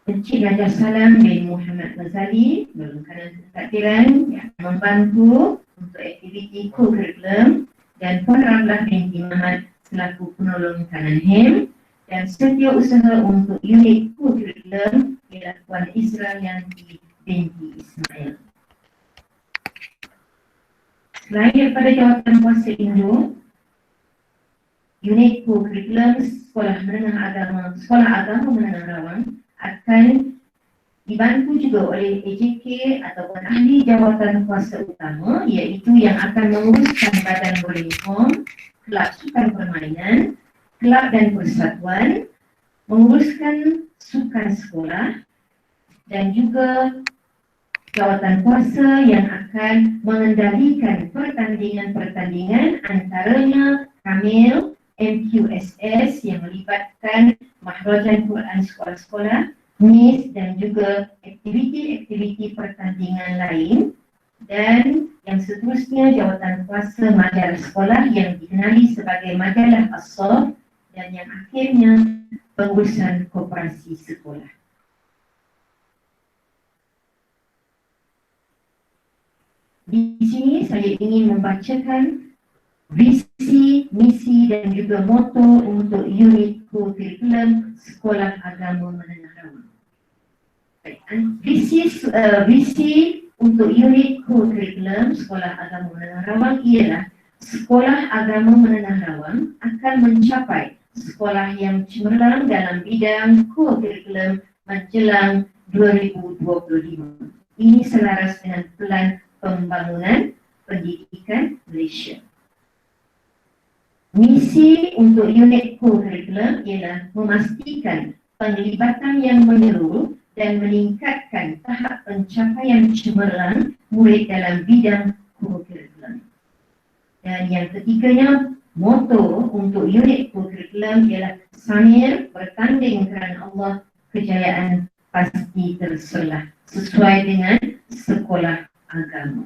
Encik Raja Salam bin Muhammad Ghazali dalam kanan pentakdiran yang membantu untuk aktiviti kurikulum, dan Puan Ramlah binti Muhammad selaku penolong kanan HEM, dan setiausaha untuk unit kurikulum ialah Puan Isra Yanti binti Ismail. Selain daripada Jawatankuasa Indo, unit kurikulum Sekolah Agama Menengah Rawang akan dibantu juga oleh AJK ataupun ahli jawatankuasa utama, iaitu yang akan menguruskan badan beruniform, kelab sukan permainan, kelab dan persatuan, menguruskan sukan sekolah, dan juga jawatankuasa yang akan mengendalikan pertandingan-pertandingan antaranya Kamil, MQSS yang melibatkan mahrajan Quran sekolah-sekolah, MIS dan juga aktiviti-aktiviti pertandingan lain, dan yang seterusnya jawatankuasa majalah sekolah yang dikenali sebagai majalah As-Sof, dan yang akhirnya pengurusan koperasi sekolah. Di sini saya ingin membacakan visi, misi dan juga moto untuk unit kurikulum Sekolah Agama Menengah Rawang. Visi untuk unit kurikulum Sekolah Agama Menengah Rawang ialah Sekolah Agama Menengah Rawang akan mencapai sekolah yang cemerlang dalam bidang kurikulum menjelang 2025. Ini selaras dengan Pelan Pembangunan Pendidikan Malaysia. Misi untuk unit kurikulum ialah memastikan penglibatan yang menyeluruh dan meningkatkan tahap pencapaian cemerlang murid dalam bidang kurikulum. Dan yang ketiganya, moto untuk unit kurikulum ialah Samir bertanding kerana Allah, kejayaan pasti terselah, sesuai dengan sekolah agama.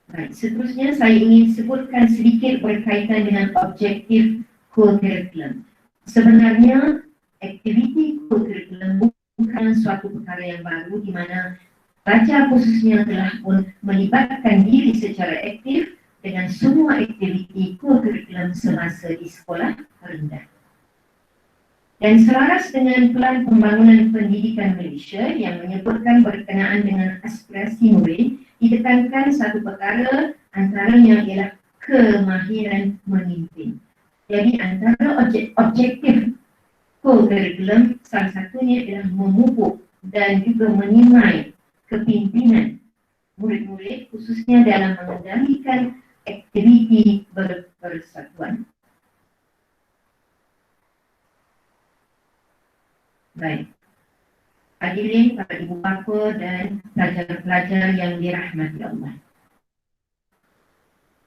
Baik, seterusnya saya ingin sebutkan sedikit berkaitan dengan objektif kurikulum. Sebenarnya aktiviti kurikulum bukan suatu perkara yang baru di mana pelajar khususnya telah pun melibatkan diri secara aktif dengan semua aktiviti kurikulum semasa di sekolah rendah. Dan selaras dengan Pelan Pembangunan Pendidikan Malaysia yang menyebutkan berkenaan dengan aspirasi murid, ditekankan satu perkara antaranya ialah kemahiran memimpin. Jadi antara objektif kurikulum salah satunya ialah memupuk dan juga menyemai kepimpinan murid-murid khususnya dalam mengendalikan aktiviti berpersatuan. Baik. Hadirin para ibu bapa dan pelajar-pelajar yang dirahmati Allah.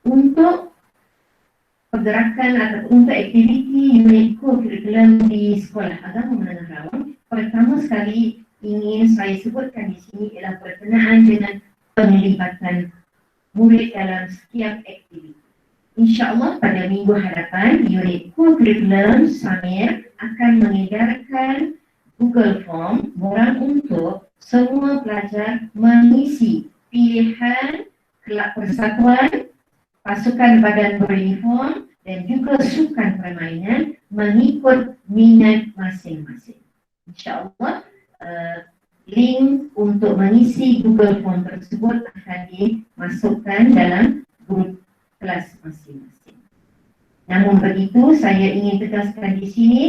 Untuk pergerakan atau untuk aktiviti unit kurikulum di Sekolah Agama Menengah Rawang, pertama sekali ingin saya sebutkan di sini ialah berkenaan dengan penglibatan murid dalam setiap aktiviti. InsyaAllah pada minggu hadapan unit kurikulum Samir akan mengedarkan Google Form borang untuk semua pelajar mengisi pilihan kelab persatuan, pasukan badan beruniform dan juga sukan permainan mengikut minat masing-masing. InsyaAllah link untuk mengisi Google Form tersebut akan dimasukkan dalam grup kelas masing-masing. Namun begitu, saya ingin tegaskan di sini,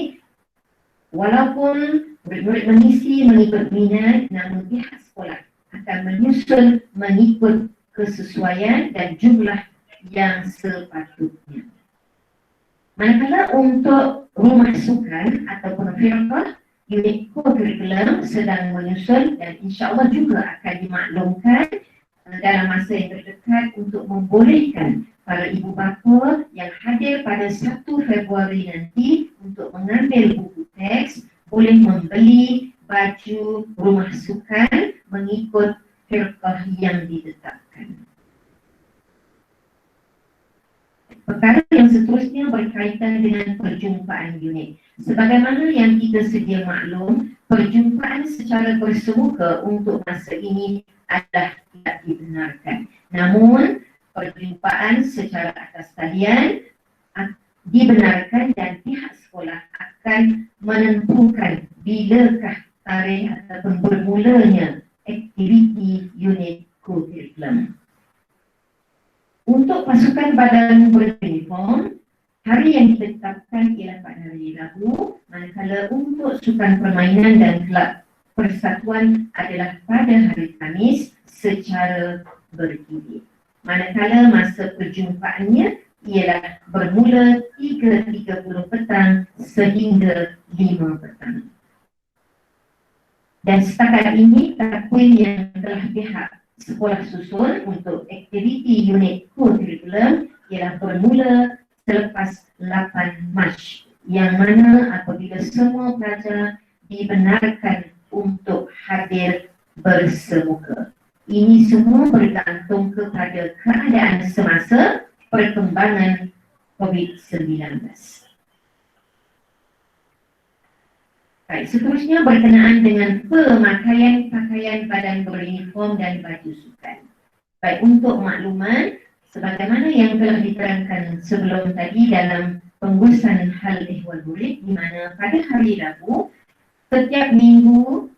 walaupun murid-murid mengisi mengikut minat, namun pihak sekolah akan menyusun mengikut kesesuaian dan jumlah yang sepatutnya. Manakala untuk rumah sukan ataupun firqah, unit kurikulum sedang menyusun dan insyaAllah juga akan dimaklumkan dalam masa yang terdekat untuk membolehkan para ibu bapa yang hadir pada 1 Februari nanti untuk mengambil buku teks boleh membeli baju rumah sukan mengikut firqah yang ditetapkan. Perkara yang seterusnya berkaitan dengan perjumpaan unit. Sebagaimana yang kita sedia maklum, perjumpaan secara bersemuka untuk masa ini adalah tidak dibenarkan. Namun, perjumpaan secara atas talian dibenarkan dan pihak sekolah akan menentukan bilakah tarikh ataupun bermulanya aktiviti unit co-curriculum. Untuk pasukan badan beruniform, hari yang ditetapkan ialah pada hari Rabu, manakala untuk sukan permainan dan kelab persatuan adalah pada hari Khamis secara bergilir. Manakala masa perjumpaannya ialah bermula 3.30 petang sehingga 5 petang. Dan setakat ini takwin yang telah pihak sekolah susun untuk aktiviti unit co-curriculum ialah bermula selepas 8 Mac, yang mana apabila semua pelajar dibenarkan untuk hadir bersemuka. Ini semua bergantung kepada keadaan semasa perkembangan COVID-19. Baik, seterusnya berkenaan dengan pemakaian pakaian badan beruniform dan baju sukan. Baik, untuk makluman, sebagaimana yang telah diterangkan sebelum tadi dalam pengurusan hal ehwal murid, di mana pada hari Rabu, setiap minggu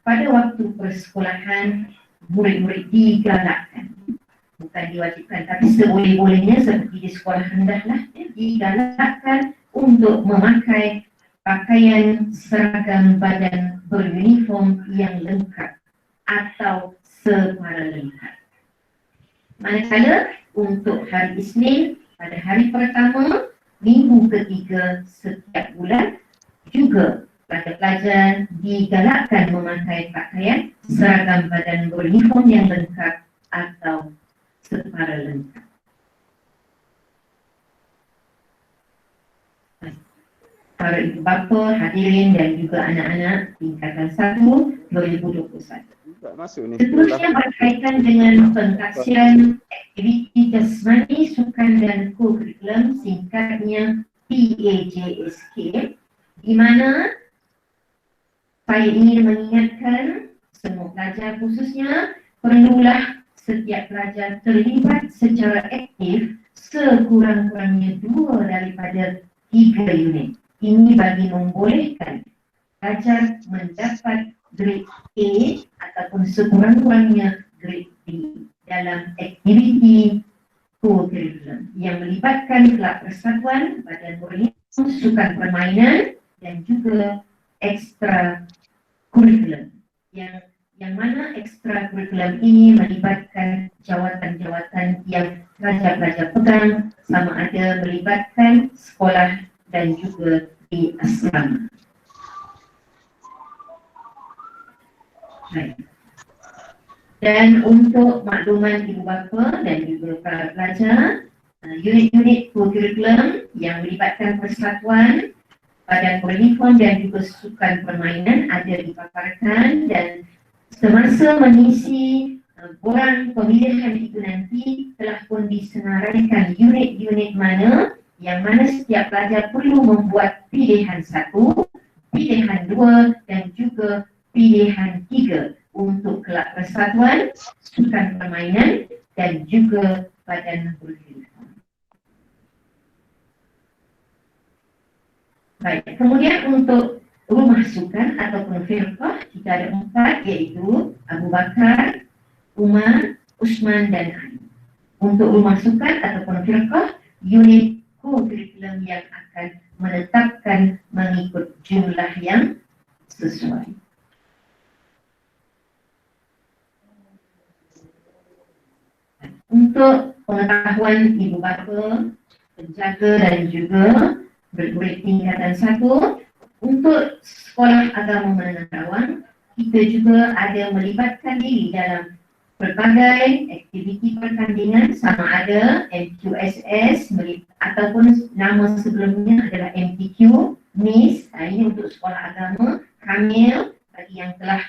pada waktu persekolahan, murid-murid digalakkan, bukan diwajibkan, tapi seboleh-bolehnya seperti di sekolah rendahlah, digalakkan untuk memakai pakaian seragam badan beruniform yang lengkap atau separa lengkap. Manakala untuk hari Isnin pada hari pertama minggu ketiga setiap bulan juga pelajar-pelajar digalakkan memakai pakaian seragam badan beruniform yang lengkap atau separa lengkap. Para ibu bapa, hadirin dan juga anak-anak tingkatan 1 2021. Seterusnya berkaitan dengan pentaksiran aktiviti jasmani, sukan dan co-curriculum, singkatnya PAJSK, di mana saya ingin mengingatkan semua pelajar khususnya perlulah setiap pelajar terlibat secara aktif sekurang-kurangnya 2 daripada 3 unit. Ini bagi membolehkan pelajar mendapat grade A ataupun sekurang-kurangnya grade B dalam aktiviti co-curriculum yang melibatkan kelab persatuan, badan beruniform, sukan permainan dan juga ekstra kurikulum yang mana ekstra kurikulum ini melibatkan jawatan-jawatan yang pelajar-pelajar pegang, sama ada melibatkan sekolah dan juga di asrama. Baik. Dan untuk makluman ibu bapa dan juga para pelajar, unit-unit co-curriculum yang melibatkan persatuan, badan beruniform dan juga sukan permainan ada dipaparkan, dan semasa mengisi borang pemilihan itu nanti telah pun disenaraikan unit-unit mana yang mana setiap pelajar perlu membuat pilihan 1, pilihan 2 dan juga pilihan 3 untuk kelab persatuan, sukan permainan dan juga badan beruniform. Baik, kemudian untuk rumah sukan ataupun firqah kita ada 4, iaitu Abu Bakar, Umar, Usman dan Ali. Untuk rumah sukan ataupun firqah, unit co-curriculum yang akan menetapkan mengikut jumlah yang sesuai. Untuk pengetahuan ibu bapa, penjaga dan juga murid tingkatan 1, untuk sekolah agama menengah Rawang, kita juga ada melibatkan diri dalam berbagai aktiviti pertandingan, sama ada MQSS ataupun nama sebelumnya adalah MTQ, MIS, ini untuk sekolah agama, Kamil, bagi yang telah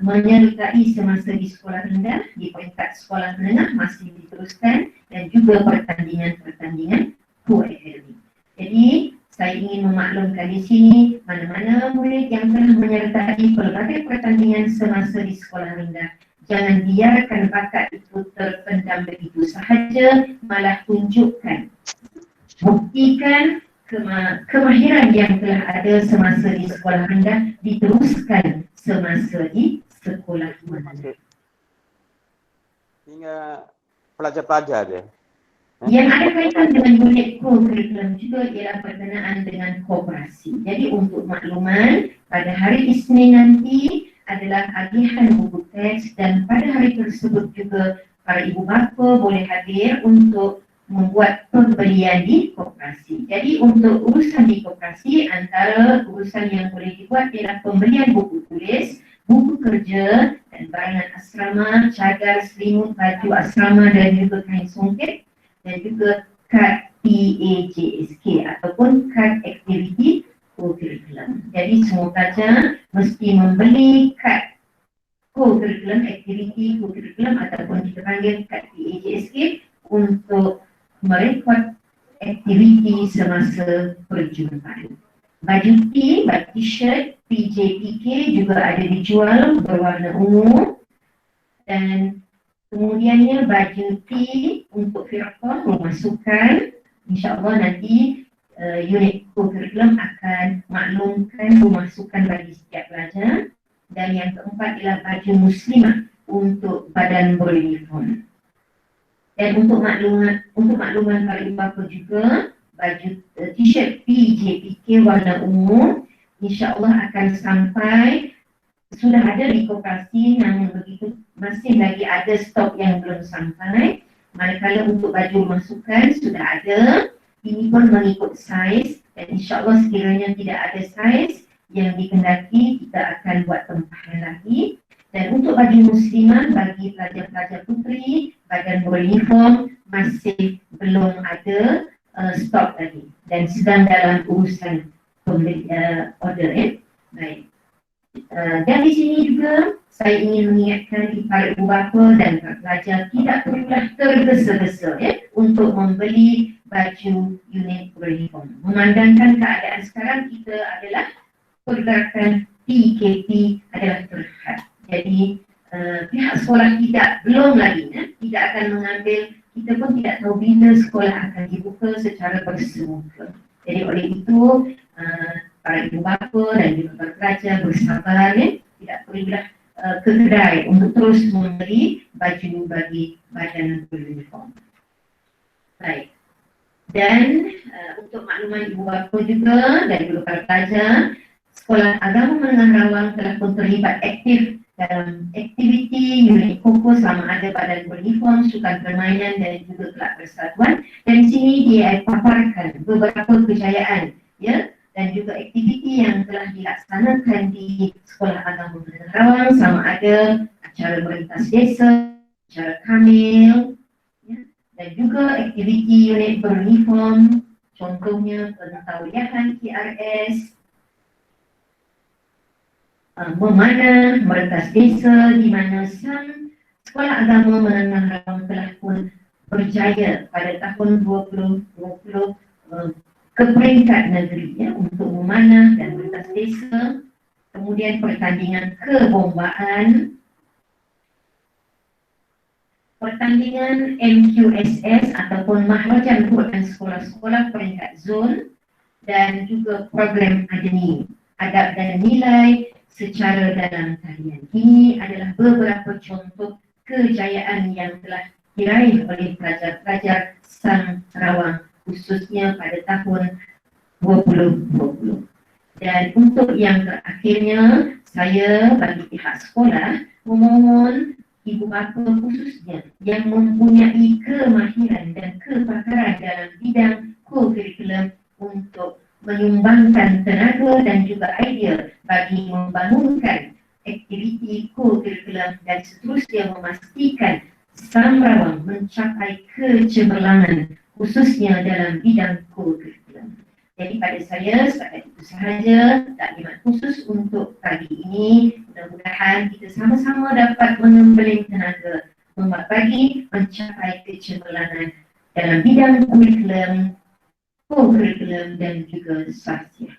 menyertai semasa di sekolah rendah, di peringkat sekolah menengah masih diteruskan, dan juga pertandingan-pertandingan co-akademik. Jadi saya ingin memaklumkan di sini mana-mana murid yang telah menyertai pelbagai pertandingan semasa di sekolah rendah, jangan biarkan bakat itu terpendam begitu sahaja, malah tunjukkan, buktikan kemahiran yang telah ada semasa di sekolah rendah diteruskan semasa di sekolah menengah. Hingga pelajar-pelajar dia. Yang ada kaitan dengan unit co-curriculum juga ialah berkenaan dengan koperasi. Jadi untuk makluman, pada hari Isnin nanti adalah agihan buku teks, dan pada hari tersebut juga para ibu bapa boleh hadir untuk membuat pembelian di koperasi. Jadi untuk urusan di koperasi, antara urusan yang boleh dibuat ialah pembelian buku tulis, buku kerja dan barangan asrama, cadar, selimut, baju asrama dan juga kain songket, dan juga kad PAJSK ataupun kad aktiviti co-curriculum. Jadi semua pelajar mesti membeli kad co-curriculum, aktiviti co-curriculum ataupun kita panggil kad PAJSK untuk merekod aktiviti semasa perjumpaan. Baju T, baju t-shirt, PJPK juga ada dijual berwarna ungu, dan kemudiannya baju T untuk firqah memasukkan, insyaAllah nanti unit co-curriculum akan maklumkan pemasukan bagi setiap pelajar. Dan yang keempat ialah baju muslimah untuk badan beruniform. Dan untuk makluman para ibu bapa juga, baju t-shirt PJPK warna ungu insyaAllah akan sampai, sudah ada di koperasi, namun begitu masih lagi ada stok yang belum sampai. Manakala untuk baju masukan sudah ada, ini pun mengikut saiz, dan insyaAllah sekiranya tidak ada saiz yang dikendaki, kita akan buat tempahan lagi. Dan untuk baju muslimah bagi pelajar-pelajar puteri, badan beruniform masih belum ada stok lagi, dan sedang dalam urusan order. Baik. Dan di sini juga saya ingin mengingatkan kepada ibu bapa dan para pelajar tidak perlulah tergesa-gesa untuk membeli baju unit beruniform. Memandangkan keadaan sekarang kita adalah pergerakan PKP adalah terhad. Jadi pihak sekolah belum lagi tidak akan mengambil, kita pun tidak tahu bila sekolah akan dibuka secara bersemuka. Jadi oleh itu para ibu bapa dan juga para pelajar bersabar, tidak perlulah ke kedai untuk terus membeli baju bagi badan beruniform. Baik. Dan untuk makluman ibu bapa juga dan juga para pelajar, Sekolah Agama Menengah Rawang telah pun terlibat aktif dalam aktiviti unit fokus selama ada badan beruniform, sukan permainan dan juga kelab persatuan. Dan di sini dia paparkan beberapa kejayaan dan juga aktiviti yang telah dilaksanakan di Sekolah Agama Menengah Rawang, sama ada acara melintas desa, acara kamil, dan juga aktiviti unit beruniform, contohnya pengetahuan QRS, memanah, merentas desa, di mana sang Sekolah Agama Menengah Rawang telah pun berjaya pada tahun 2020 ke peringkat negeri untuk memanah dan merentas desa. Kemudian pertandingan kebombaan, pertandingan MQSS ataupun Mahrajan Quran sekolah-sekolah peringkat zon, dan juga program adani, adab dan nilai secara dalam talian. Ini adalah beberapa contoh kejayaan yang telah diraih oleh pelajar-pelajar Sang Rawang khususnya pada tahun 2020. Dan untuk yang terakhirnya, saya bagi pihak sekolah memohon ibu bapa khususnya yang mempunyai kemahiran dan kepakaran dalam bidang co-curriculum untuk menyumbangkan tenaga dan juga idea bagi membangunkan aktiviti co-curriculum dan seterusnya memastikan Sang Rawang mencapai kecemerlangan khususnya dalam bidang co-curriculum. Jadi pada saya setakat itu sahaja taklimat khusus untuk pagi ini. Mudah-mudahan kita sama-sama dapat mengembalikan tenaga membuat pagi mencapai kecemerlangan dalam bidang kurikulum, co-kurikulum dan juga sastra.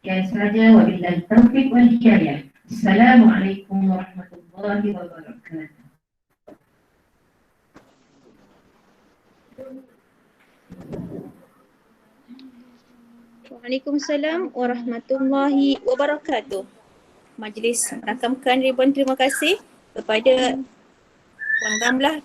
Sekian sahaja, wabillahi taufiq wal hidayah. Assalamualaikum warahmatullahi wabarakatuh. Waalaikumsalam warahmatullahi wabarakatuh. Majlis merakamkan ribuan terima kasih kepada Puan Gamlah,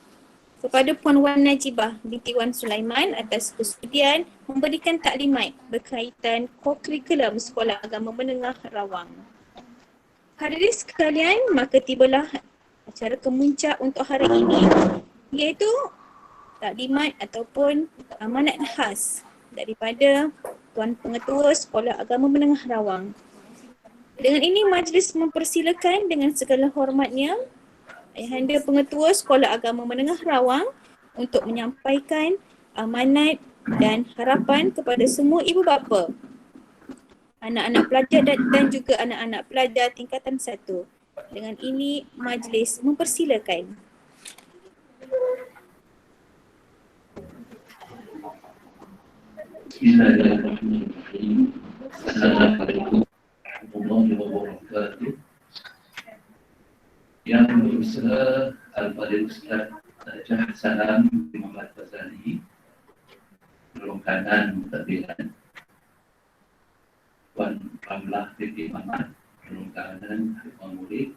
kepada Puan Wan Najibah binti Wan Sulaiman atas kesudian memberikan taklimat berkaitan kurikulum Sekolah Agama Menengah Rawang. Hadirin sekalian, maka tibalah acara kemuncak untuk hari ini, iaitu taklimat ataupun amanat khas daripada Tuan Pengetua Sekolah Agama Menengah Rawang. Dengan ini majlis mempersilakan dengan segala hormatnya Ayahanda Pengetua Sekolah Agama Menengah Rawang untuk menyampaikan amanat dan harapan kepada semua ibu bapa, anak-anak pelajar dan juga anak-anak pelajar tingkatan 1. Dengan ini majlis mempersilakan. Bismillahirrahmanirrahim. Assalamualaikum warahmatullahi wabarakatuh. Yang berusaha Al-Fadhil Ustaz Najah Salam Muhammad Fazali, Perlengkanan Tadbiran, Puan Ramlah binti Muhammad, Perlengkanan Hifzul Murid,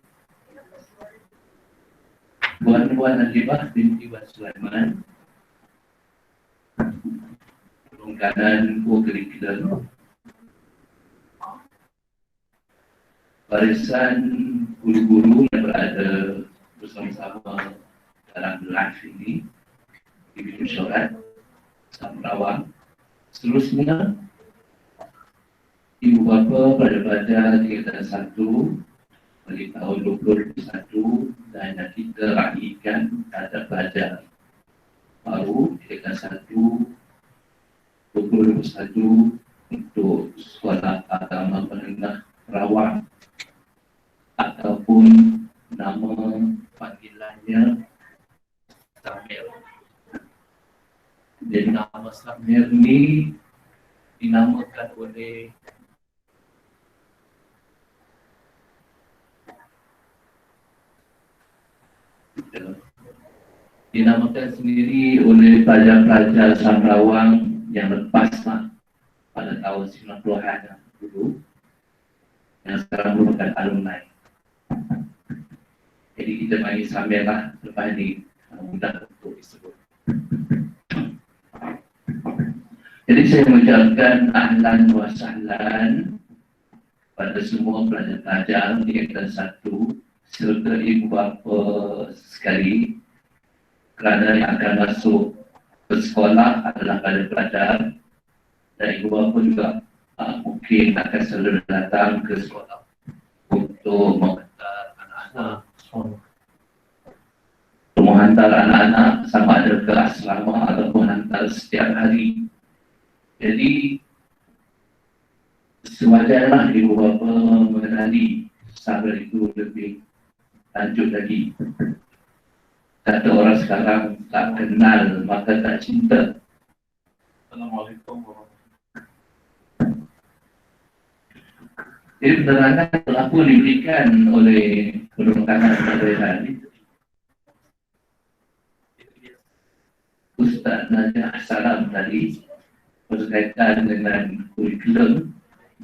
Puan Wan Najibah binti Wan Sulaiman, Perlengkanan Co-Curriculum, barisan guru-guru yang berada bersama-sama dalam live ini di Bidu Syorat Samrawang. Seterusnya, ibu bapa pelajar-pelajar tingkatan 1 bagi tahun 2021 dan yang kita raihkan pada pelajar baru tingkatan 1 2021 untuk Sekolah Agama Menengah Rawang ataupun nama panggilannya Samir. Dan nama Samir ni dinamakan oleh sendiri oleh pelajar-pelajar Samrawang yang lepas pada tahun 90-an dulu, yang sekarang merupakan alumni. Jadi kita panggil Samir lah lepas ni, mudah untuk disebut. Jadi saya mengucapkan ahlan wa sahlan pada semua pelajar-pelajar tingkatan 1 serta ibu bapa sekali, kerana yang akan masuk ke sekolah adalah pelajar-pelajar dan ibu bapa juga mungkin akan selalu datang ke sekolah untuk menghantar anak-anak, sama ada ke asrama ataupun hantar setiap hari. Jadi sewajarlah ibu bapa mengenali Samir itu lebih lanjut lagi. Kata orang sekarang, tak kenal maka tak cinta. Assalamualaikum warahmatullahi wabarakatuh. Jadi penerangan berlaku diberikan oleh Perlengkanan Tadbiran Ustaz Najah Salam tadi berkaitan dengan kurikulum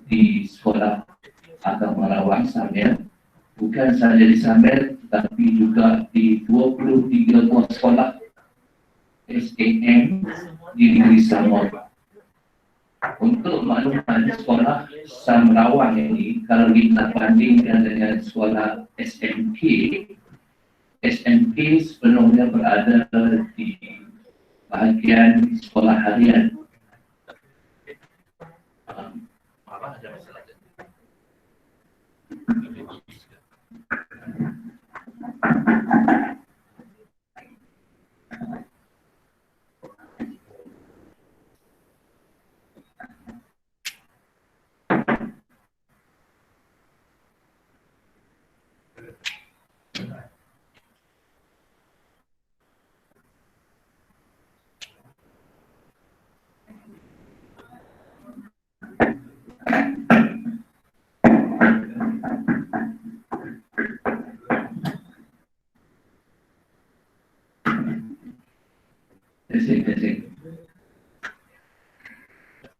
di Sekolah Agama Rawang Samir. Bukan sahaja di Samir, tetapi juga di 23 buah sekolah SAM di negeri Sarawak. Untuk makluman sekolah Samrawang ini, kalau kita bandingkan dengan sekolah SMK sepenuhnya berada di bahagian sekolah harian. Malah ada masalah.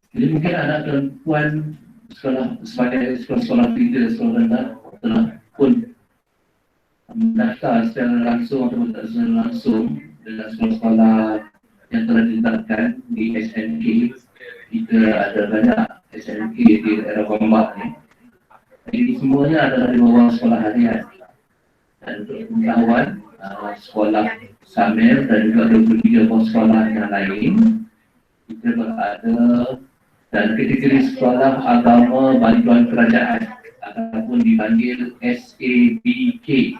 Jadi mungkin anak perempuan sebagai sekolah-sekolah tinggi dan sekolah rendah telah pun mendaftar secara langsung atau tidak secara langsung dengan sekolah-sekolah yang telah ditetapkan di SNK. Kita ada banyak SNK di daerah Gombak ni. Jadi semuanya adalah di bawah sekolah harian. Dan untuk pengetahuan, sekolah Samir dan juga 23 pos sekolah yang lain, kita berada dan kategori sekolah agama bantuan kerajaan ataupun dipanggil SABK,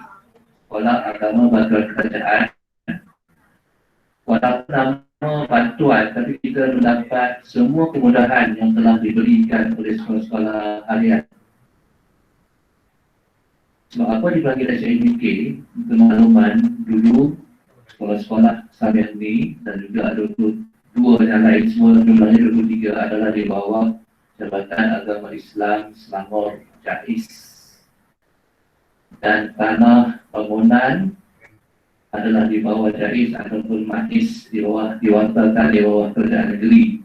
sekolah agama bantuan kerajaan. Walaupun nama bantuan, tapi kita mendapat semua kemudahan yang telah diberikan oleh sekolah-sekolah harian. Sebab apa dipanggil SABK? Untuk makluman, dulu sekolah-sekolah Samir ni dan juga ada dua yang lain, semua jumlahnya 23 adalah di bawah Jabatan Agama Islam Selangor JAIS. Dan tanah bangunan adalah di bawah JAIS ataupun MAIS, diwakilkan di bawah kerajaan negeri.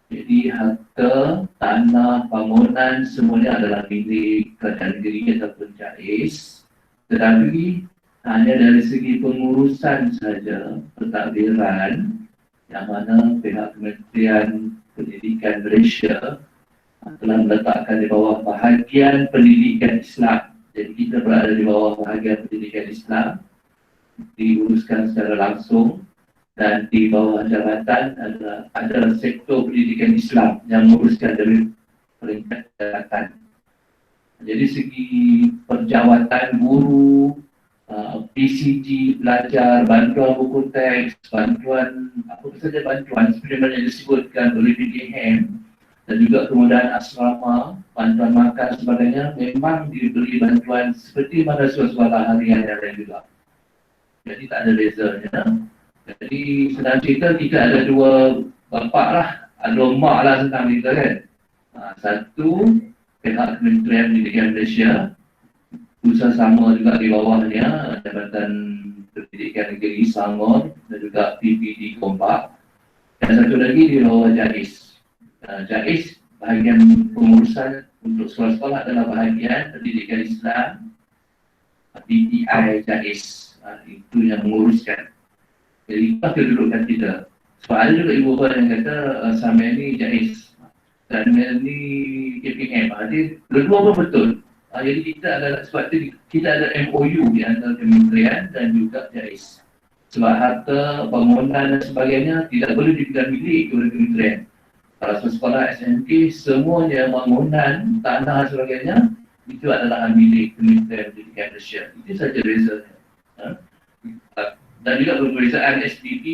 Jadi harta, tanah, bangunan semuanya adalah milik kerajaan negeri ataupun JAIS. Tetapi hanya dari segi pengurusan saja, pentadbiran, yang mana pihak Kementerian Pendidikan Malaysia telah meletakkan di bawah bahagian pendidikan Islam. Jadi kita berada di bawah bahagian pendidikan Islam, diuruskan secara langsung, dan di bawah jabatan adalah sektor pendidikan Islam yang menguruskan dari peringkat jabatan. Jadi segi perjawatan guru, PCG belajar, bantuan buku teks, bantuan apa saja bantuan seperti yang disebutkan oleh PDM, dan juga kemudahan asrama, bantuan makan sebagainya, memang diberi bantuan seperti mana sekolah harian yang lain juga. Jadi tak ada bezanya. Jadi senang cerita, kita ada dua bapak lah, ada mak lah tentang kita kan. Satu, pihak Kementerian Pendidikan Malaysia, usaha sama juga di bawahnya Jabatan Pendidikan Negeri Selangor dan juga PPD Gombak. Dan satu lagi di bawah JAIS. JAIS, bahagian pengurusan untuk sekolah-sekolah adalah bahagian Pendidikan Islam, PTI JAIS. Itu yang menguruskan. Jadi itulah kedudukan kita. Sebab ada juga ibu bapa yang kata Samir ni JAIS dan ni KPM. Jadi kedua pun betul. Jadi kita adalah, sebab itu kita ada MOU di antara kementerian dan juga JAIS. Sebab harta, bangunan dan sebagainya tidak boleh dipegang milik oleh kementerian. Kalau sekolah SNK, semuanya bangunan, tanah dan sebagainya, itu adalah milik Kementerian Pendidikan Malaysia. Itu saja bezanya. Dan juga perbezaan SPP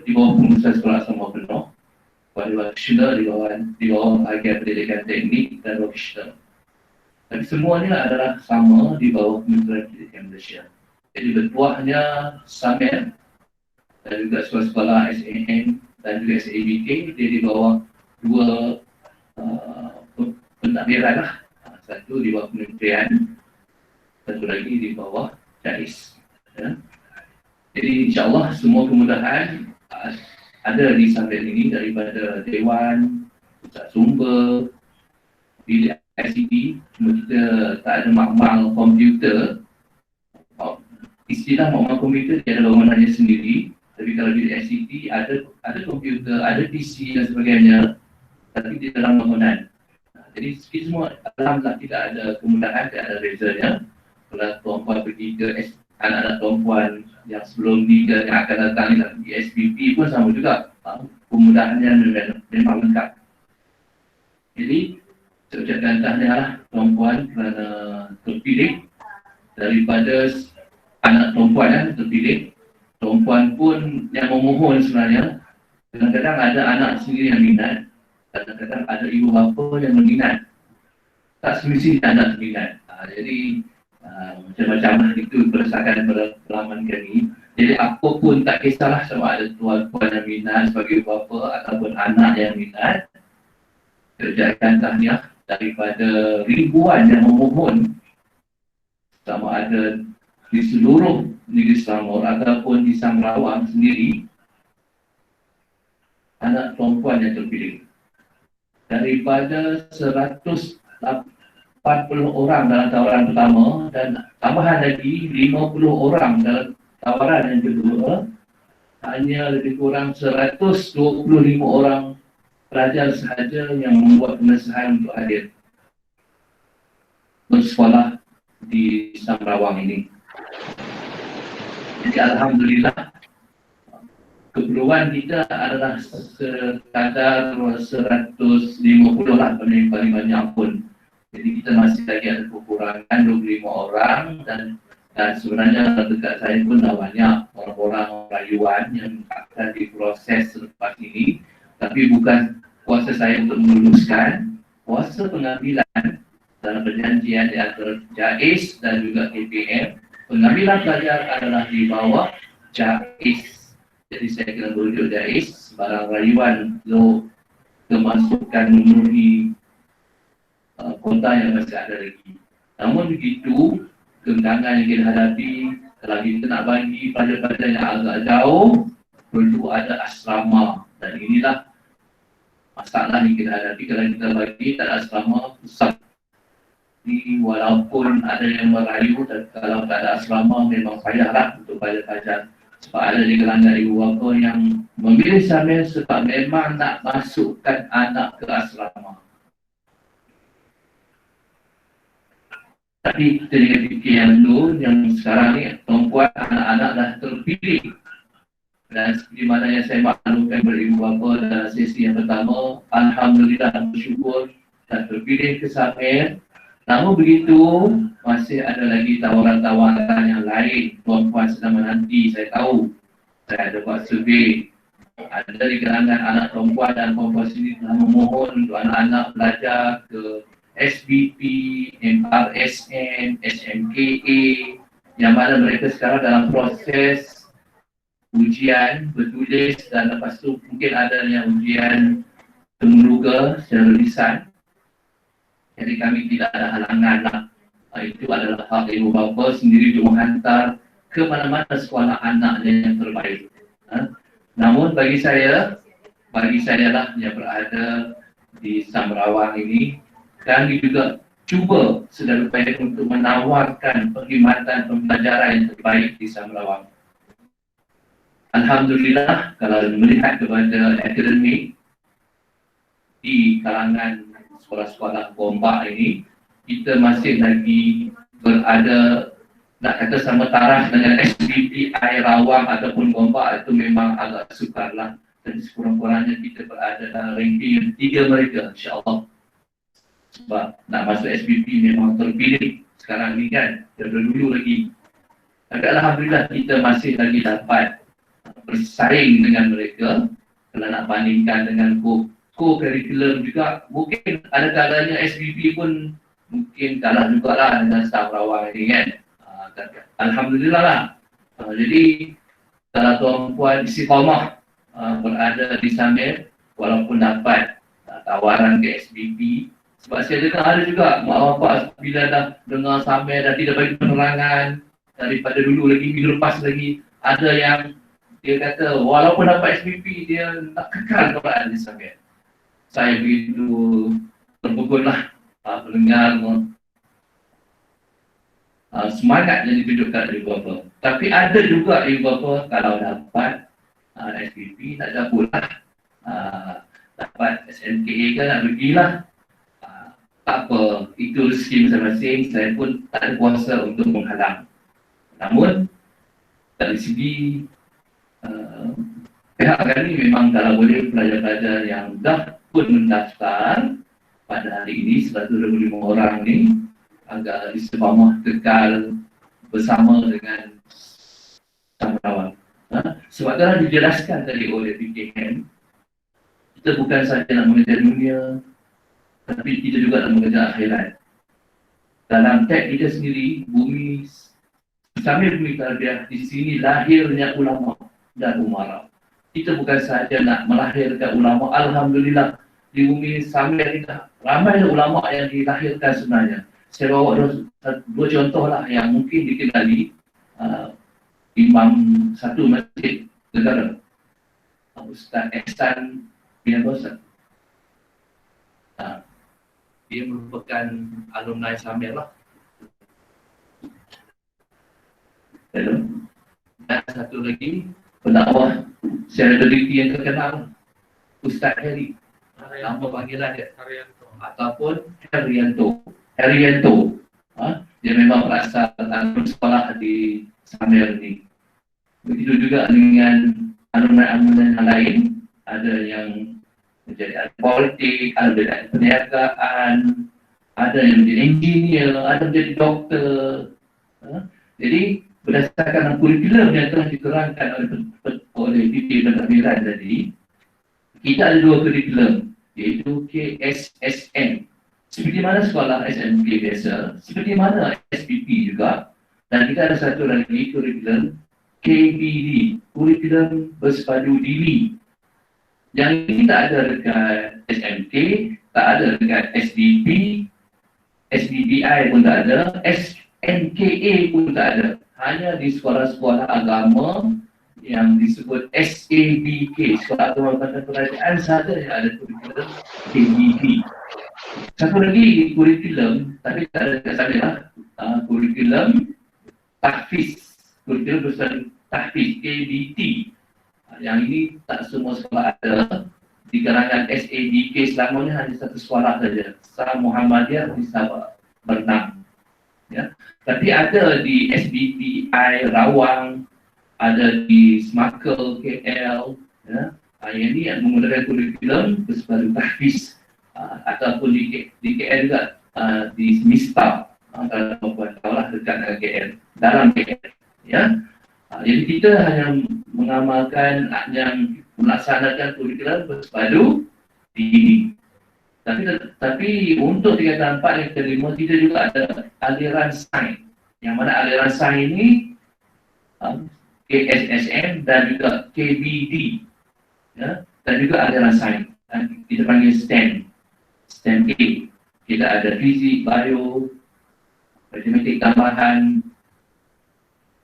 di bawah pengurusan sekolah asrama penuh, vocational di bawah bahagian pendidikan teknik dan vocational. Tapi semuanya adalah sama di bawah Kementerian Pendidikan Malaysia. Jadi bertuahnya Samir dan juga sekolah-sekolah SAM dan juga SABK, dia di bawah dua pentadbiran lah. Satu di bawah Kementerian, satu lagi di bawah JAIS. Ya. Jadi insyaAllah semua kemudahan ada di Samir ini, daripada Dewan, Pusat Sumber, di ICT. Cuma kita tak ada makmal komputer. Istilah makmal komputer dia ada bangunannya sendiri. Tapi kalau di ICT ada komputer, ada PC dan sebagainya, tapi di dalam bangunan. Jadi semua alhamdulillah tidak ada kemudahan, tidak ada bezanya. Kalau tuan-puan pergi ke anak-anak tuan-puan yang sebelum ni yang akan datang di SPP pun sama juga. Kemudahannya memang lengkap. Jadi saya ucapkan tahniah tuan-puan kerana terpilih daripada anak tuan-puan yang terpilih. Tuan-puan pun yang memohon sebenarnya. Kadang-kadang ada anak sendiri yang minat, kadang-kadang ada ibu bapa yang berminat. Tak semestinya anak minat. Jadi macam-macam itu berdasarkan pengalaman kami. Jadi apa pun tak kisahlah sama ada tuan-puan yang minat sebagai bapa ataupun anak yang minat. Kerjakan tahniah daripada ribuan yang memohon, sama ada di seluruh negeri Selangor ataupun di Samrawang sendiri, anak perempuan yang terpilih. daripada 180 orang dalam tawaran pertama dan tambahan lagi 50 orang dalam tawaran yang kedua, hanya lebih kurang 125 orang pelajar sahaja yang membuat pemesahan untuk hadir bersekolah di Samrawang ini. Jadi alhamdulillah keperluan kita adalah sekadar 150 lah, paling banyak pun. Jadi kita masih lagi ada kekurangan 25 orang dan sebenarnya dekat saya pun dah banyak orang-orang rayuan yang akan diproses selepas ini. Tapi bukan kuasa saya untuk meluluskan, kuasa pengambilan dalam perjanjian di antara JAIS dan juga KPM. Pengambilan pelajar adalah di bawah JAIS. Jadi saya kena merujuk JAIS, barang rayuan lo kemasukan memenuhi kota yang masih ada lagi. Namun begitu, kemenangan yang kita hadapi, kalau kita nak bagi pelajar-pelajar yang agak jauh, perlu ada asrama. Dan inilah masalah yang kita hadapi kalau kita bagi tak ada asrama pusat. Jadi walaupun ada yang merayu, dan kalau tak ada asrama memang payahlah untuk pelajar-pelajar. Sebab ada di kalangan ibu bapa yang memilih Syamil sebab memang nak masukkan anak ke asrama. Tapi kita dengan fikir yang tu, yang sekarang ni perempuan anak-anak dah terpilih. Dan seperti mana yang saya maklumkan kepada ibu bapa dalam sesi yang pertama, alhamdulillah bersyukur dan terpilih ke Syamil. Namun begitu, masih ada lagi tawaran-tawaran yang lain. Puan-puan sedang menanti, saya tahu. Saya ada buat survei. Ada di kalangan anak perempuan dan perempuan sendiri telah memohon untuk anak-anak belajar ke SBP, MRSN, SMKA, yang mana mereka sekarang dalam proses ujian bertulis dan lepas tu mungkin ada yang ujian temuruga secara lisan. Jadi kami tidak ada halangan lah. Itu adalah hak ibu bapa sendiri untuk menghantar ke mana-mana sekolah anaknya yang terbaik. Namun bagi saya lah yang berada di Samrawang ini, kami juga cuba sedaya upaya untuk menawarkan perkhidmatan pembelajaran yang terbaik di Samrawang. Alhamdulillah, kalau melihat kepada akademik di kalangan sekolah-sekolah Gombak ini, kita masih lagi berada, nak kata sama taraf dengan SBP Air Rawang ataupun Gombak, itu memang agak sukar lah. Dan sekurang-kurangnya kita berada dalam ranking yang 3 mereka, insyaAllah. Sebab nak masuk SBP memang terpilih sekarang ni kan, daripada dulu lagi. Tapi alhamdulillah kita masih lagi dapat bersaing dengan mereka. Kalau nak bandingkan dengan co-curriculum juga, mungkin ada kalanya SBP pun mungkin kalah juga lah dengan Samrawang ini kan. Alhamdulillah lah. Jadi kalau tuan-puan istiqamah berada di Syamil, walaupun dapat tawaran ke SBP, sebab saya dengar ada juga mak bapak bila dah dengar Syamil dah tidak bagi penerangan daripada dulu lagi, minggu lepas lagi, ada yang dia kata walaupun dapat SBP dia nak kekal berada di Syamil. Saya begitu terpukul lah mendengar semangat yang ditunjukkan ibu bapa. Tapi ada juga ibu bapa kalau dapat SPP tak ada pula dapat SMKA kan nak pergilah. Tak apa, itu rezeki masing-masing, saya pun tak ada kuasa untuk menghalang. Namun dari segi pihak kami memang kalau boleh pelajar-pelajar yang dah pun mendaftar pada hari ini 125 orang ni agar istiqamah kekal bersama dengan Samrawang. Sebab telah dijelaskan tadi oleh PKM, kita bukan sahaja nak mengejar dunia, tapi kita juga nak mengejar akhirat. Dalam tag kita sendiri, bumi Syamil Bumi Tarbiyah, di sini lahirnya ulama dan umara. Kita bukan sahaja nak melahirkan ulama, alhamdulillah di bumi Syamil kita ramai ulama yang dilahirkan sebenarnya. Saya bawa dua contoh lah yang mungkin dikenali. Imam satu masjid negara, Ustaz Ehsan bin Abasad. dia merupakan alumni Samir lah. Hello. Dan satu lagi, pendakwah selebriti yang terkenal, Ustaz Heri. Nama panggilan dia ataupun Herianto. Dia memang berasal dari sekolah di Samir ni. Begitu juga dengan alumni-alumni yang lain, ada yang menjadi ahli politik, ada yang menjadi perniagaan, ada yang menjadi engineer, ada yang menjadi doktor. Jadi berdasarkan kurikulum yang telah diterangkan oleh PT Pentadbiran tadi, kita ada dua kurikulum, iaitu KSSM. Seperti mana sekolah SMK biasa, seperti mana SPP juga, dan kita ada satu lagi kurikulum KBD, kurikulum bersepadu dini. Yang ini tak ada dekat SMK, tak ada dekat SBP, SBBI pun tak ada, SMKA pun tak ada. Hanya di sekolah-sekolah agama yang disebut SABK, Sekolah Agama Bangsa Kerajaan, sahaja yang ada kurikulum KBD. Satu lagi kurikulum, tapi tak ada dekat sana lah, kurikulum tahfiz, kurikulum bersama tahfiz, KBT. Yang ini tak semua sekolah ada. Di kalangan SABK selamanya hanya satu sekolah saja, Sah Muhammadiyah di Sabah, Bernam. Ya. Tapi ada di SBPI Rawang, ada di Semakel KL, ya. Yang ini yang menggunakan kurikulum bersepadu tahfiz, ataupun di KL juga, di Mista, kalau puan tahulah dekat KL, dalam KL. Ya. Jadi kita hanya mengamalkan, yang melaksanakan kurikulum bersepadu dini. Tapi untuk tingkatan 4 dan kelima, kita juga ada aliran sains. Yang mana aliran sains ini KSSM dan juga KBD, ya, dan juga aliran sains. Kita panggil STEM A. Kita ada fizik, bio, matematik tambahan,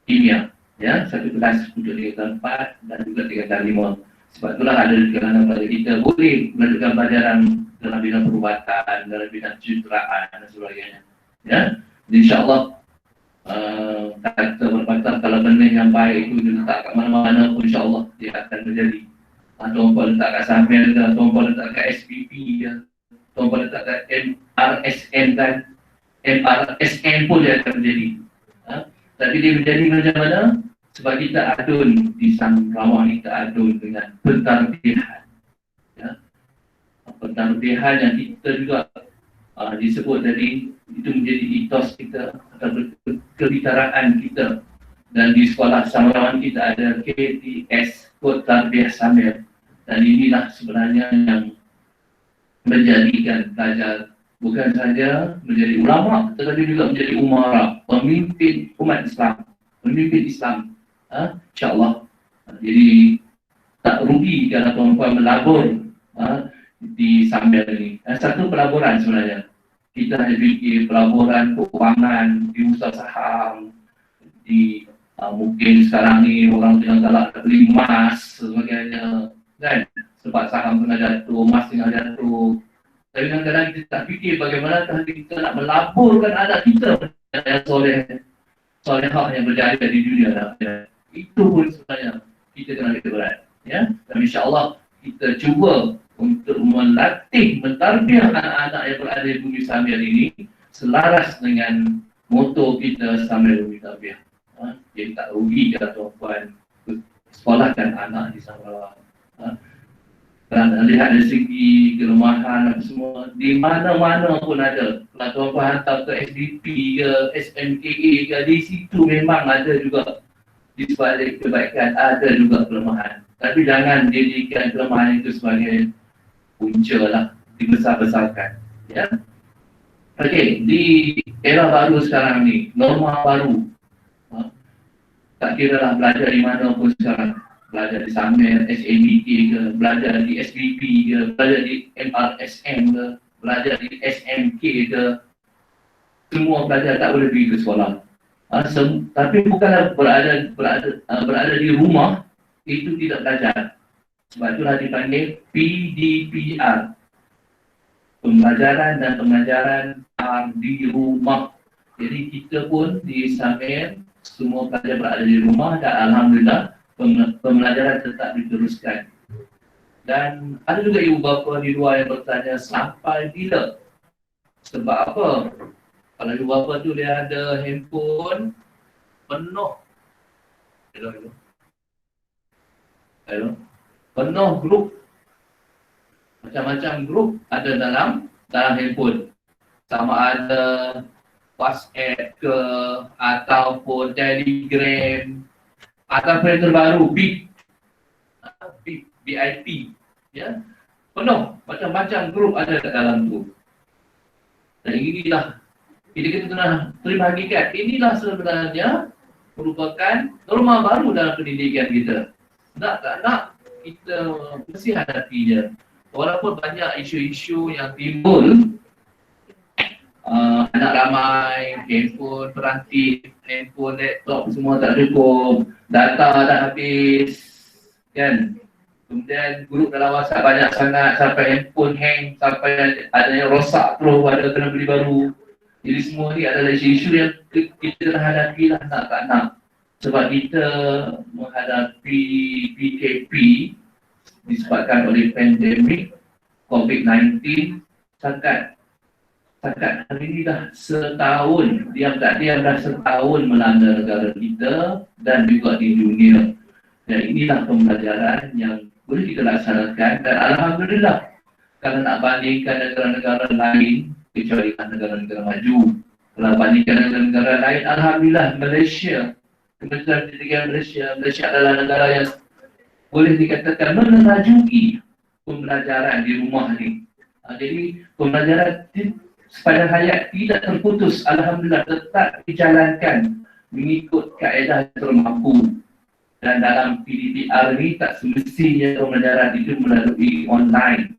kimia. Ya, satu kelas untuk tingkatan 4 dan juga tingkatan 5. Sebab itulah ada di kalangan pada kita boleh melanjutkan pelajaran dalam bidang perubatan, dalam bidang kejuruteraan dan sebagainya. Ya, insyaAllah kata berpatah, kalau benda yang baik itu diletak kat mana-mana pun insyaAllah dia akan menjadi. Tuan-puan letak kat Samir ke, tuan-puan letak kat SPP ke, tuan-puan letak kat MRSN kan, MRSN pun dia akan menjadi. Tapi dia menjadi macam mana? Sebab kita adun di Sarawak ni, kita adun dengan pentarbihan. Ya. Pentarbihan yang kita juga disebut tadi, itu menjadi etos kita atau kebitaraan kita. Dan di sekolah Sarawak kita ada KTS, Kod Tarbiyah Samir. Dan inilah sebenarnya yang menjadikan pelajar bukan saja menjadi ulama, tetapi juga menjadi umara, pemimpin umat Islam, pemimpin Islam. InsyaAllah. Jadi tak rugi kalau tuan-tuan melabur di Samir ini. Satu pelaburan sebenarnya. Kita hanya fikir pelaburan keuangan, di usaha saham, di mungkin sekarang ni orang tengah galak beli emas sebagainya, kan? Sebab saham tengah jatuh, emas tengah jatuh. Tapi kadang-kadang kita tak fikir bagaimana kita nak melaburkan anak kita yang solehah yang berjaya di dunia. Itu pun sebenarnya kita kena kita berat. Ya? Dan insyaAllah kita cuba untuk melatih, mentarbiah anak-anak yang berada di bumi Samir ini selaras dengan moto kita Samir Bumi Tarbiah. Jadi tak rugi kalau tuan-puan sekolahkan anak di Sarawak. Dan lihat dari segi kelemahan apa semua, di mana-mana pun ada. Kalau tuan-puan hantar ke SDP ke, SMKA ke, di situ memang ada juga. Di sebalik kebaikan ada juga kelemahan. Tapi jangan jadikan kelemahan itu sebagai punca lah, dibesar-besarkan. Ya. Okey, di era baru sekarang ni, norma baru. Tak kira lah belajar di mana pun sekarang. Belajar di Samir, SABK ke, belajar di SBP ke, belajar di MRSM ke, belajar di SMK ke, semua pelajar tak boleh pergi ke sekolah. Tapi bukanlah berada di rumah, itu tidak belajar. Sebab itulah dipanggil PDPR, pembelajaran dan pengajaran di rumah. Jadi kita pun di Samir, semua pelajar berada di rumah dan alhamdulillah pembelajaran tetap diteruskan. Dan ada juga ibu bapa di luar yang bertanya sampai bila? Sebab apa? Kalau ibu bapa tu dia ada handphone penuh. Hello. Penuh grup. Macam-macam grup ada dalam handphone. Sama ada WhatsApp ke ataupun Telegram ataupun yang terbaru BIP, ya, penuh macam-macam grup ada kat dalam tu. Dan inilah kita kena terima hakikat. Inilah sebenarnya merupakan norma baru dalam pendidikan kita. Tak nak kita mesti hadapi dia. Walaupun banyak isu-isu yang timbul, anak ramai, handphone peranti, handphone, laptop semua tak cukup, data dah habis, kan? Kemudian grup dalam WhatsApp banyak sangat sampai handphone hang, sampai ada yang rosak terus, ada kena beli baru. Jadi semua ni adalah isu-isu yang kita hadapi lah, nak tak nak. Sebab kita menghadapi PKP disebabkan oleh pandemik COVID-19 sangat hari ini dah setahun, diam tak diam dah setahun melanda negara kita dan juga di dunia. Dan inilah pembelajaran yang boleh kita laksanakan dan alhamdulillah kalau nak bandingkan negara-negara lain, kecuali negara-negara maju, kalau bandingkan negara-negara lain, alhamdulillah Malaysia, Kementerian Pendidikan Malaysia adalah negara yang boleh dikatakan menerajuki pembelajaran di rumah ni. Jadi pembelajaran sepanjang hayat tidak terputus, alhamdulillah tetap dijalankan mengikut kaedah yang termampu. Dan dalam PDPR ni tak semestinya pembelajaran itu melalui online.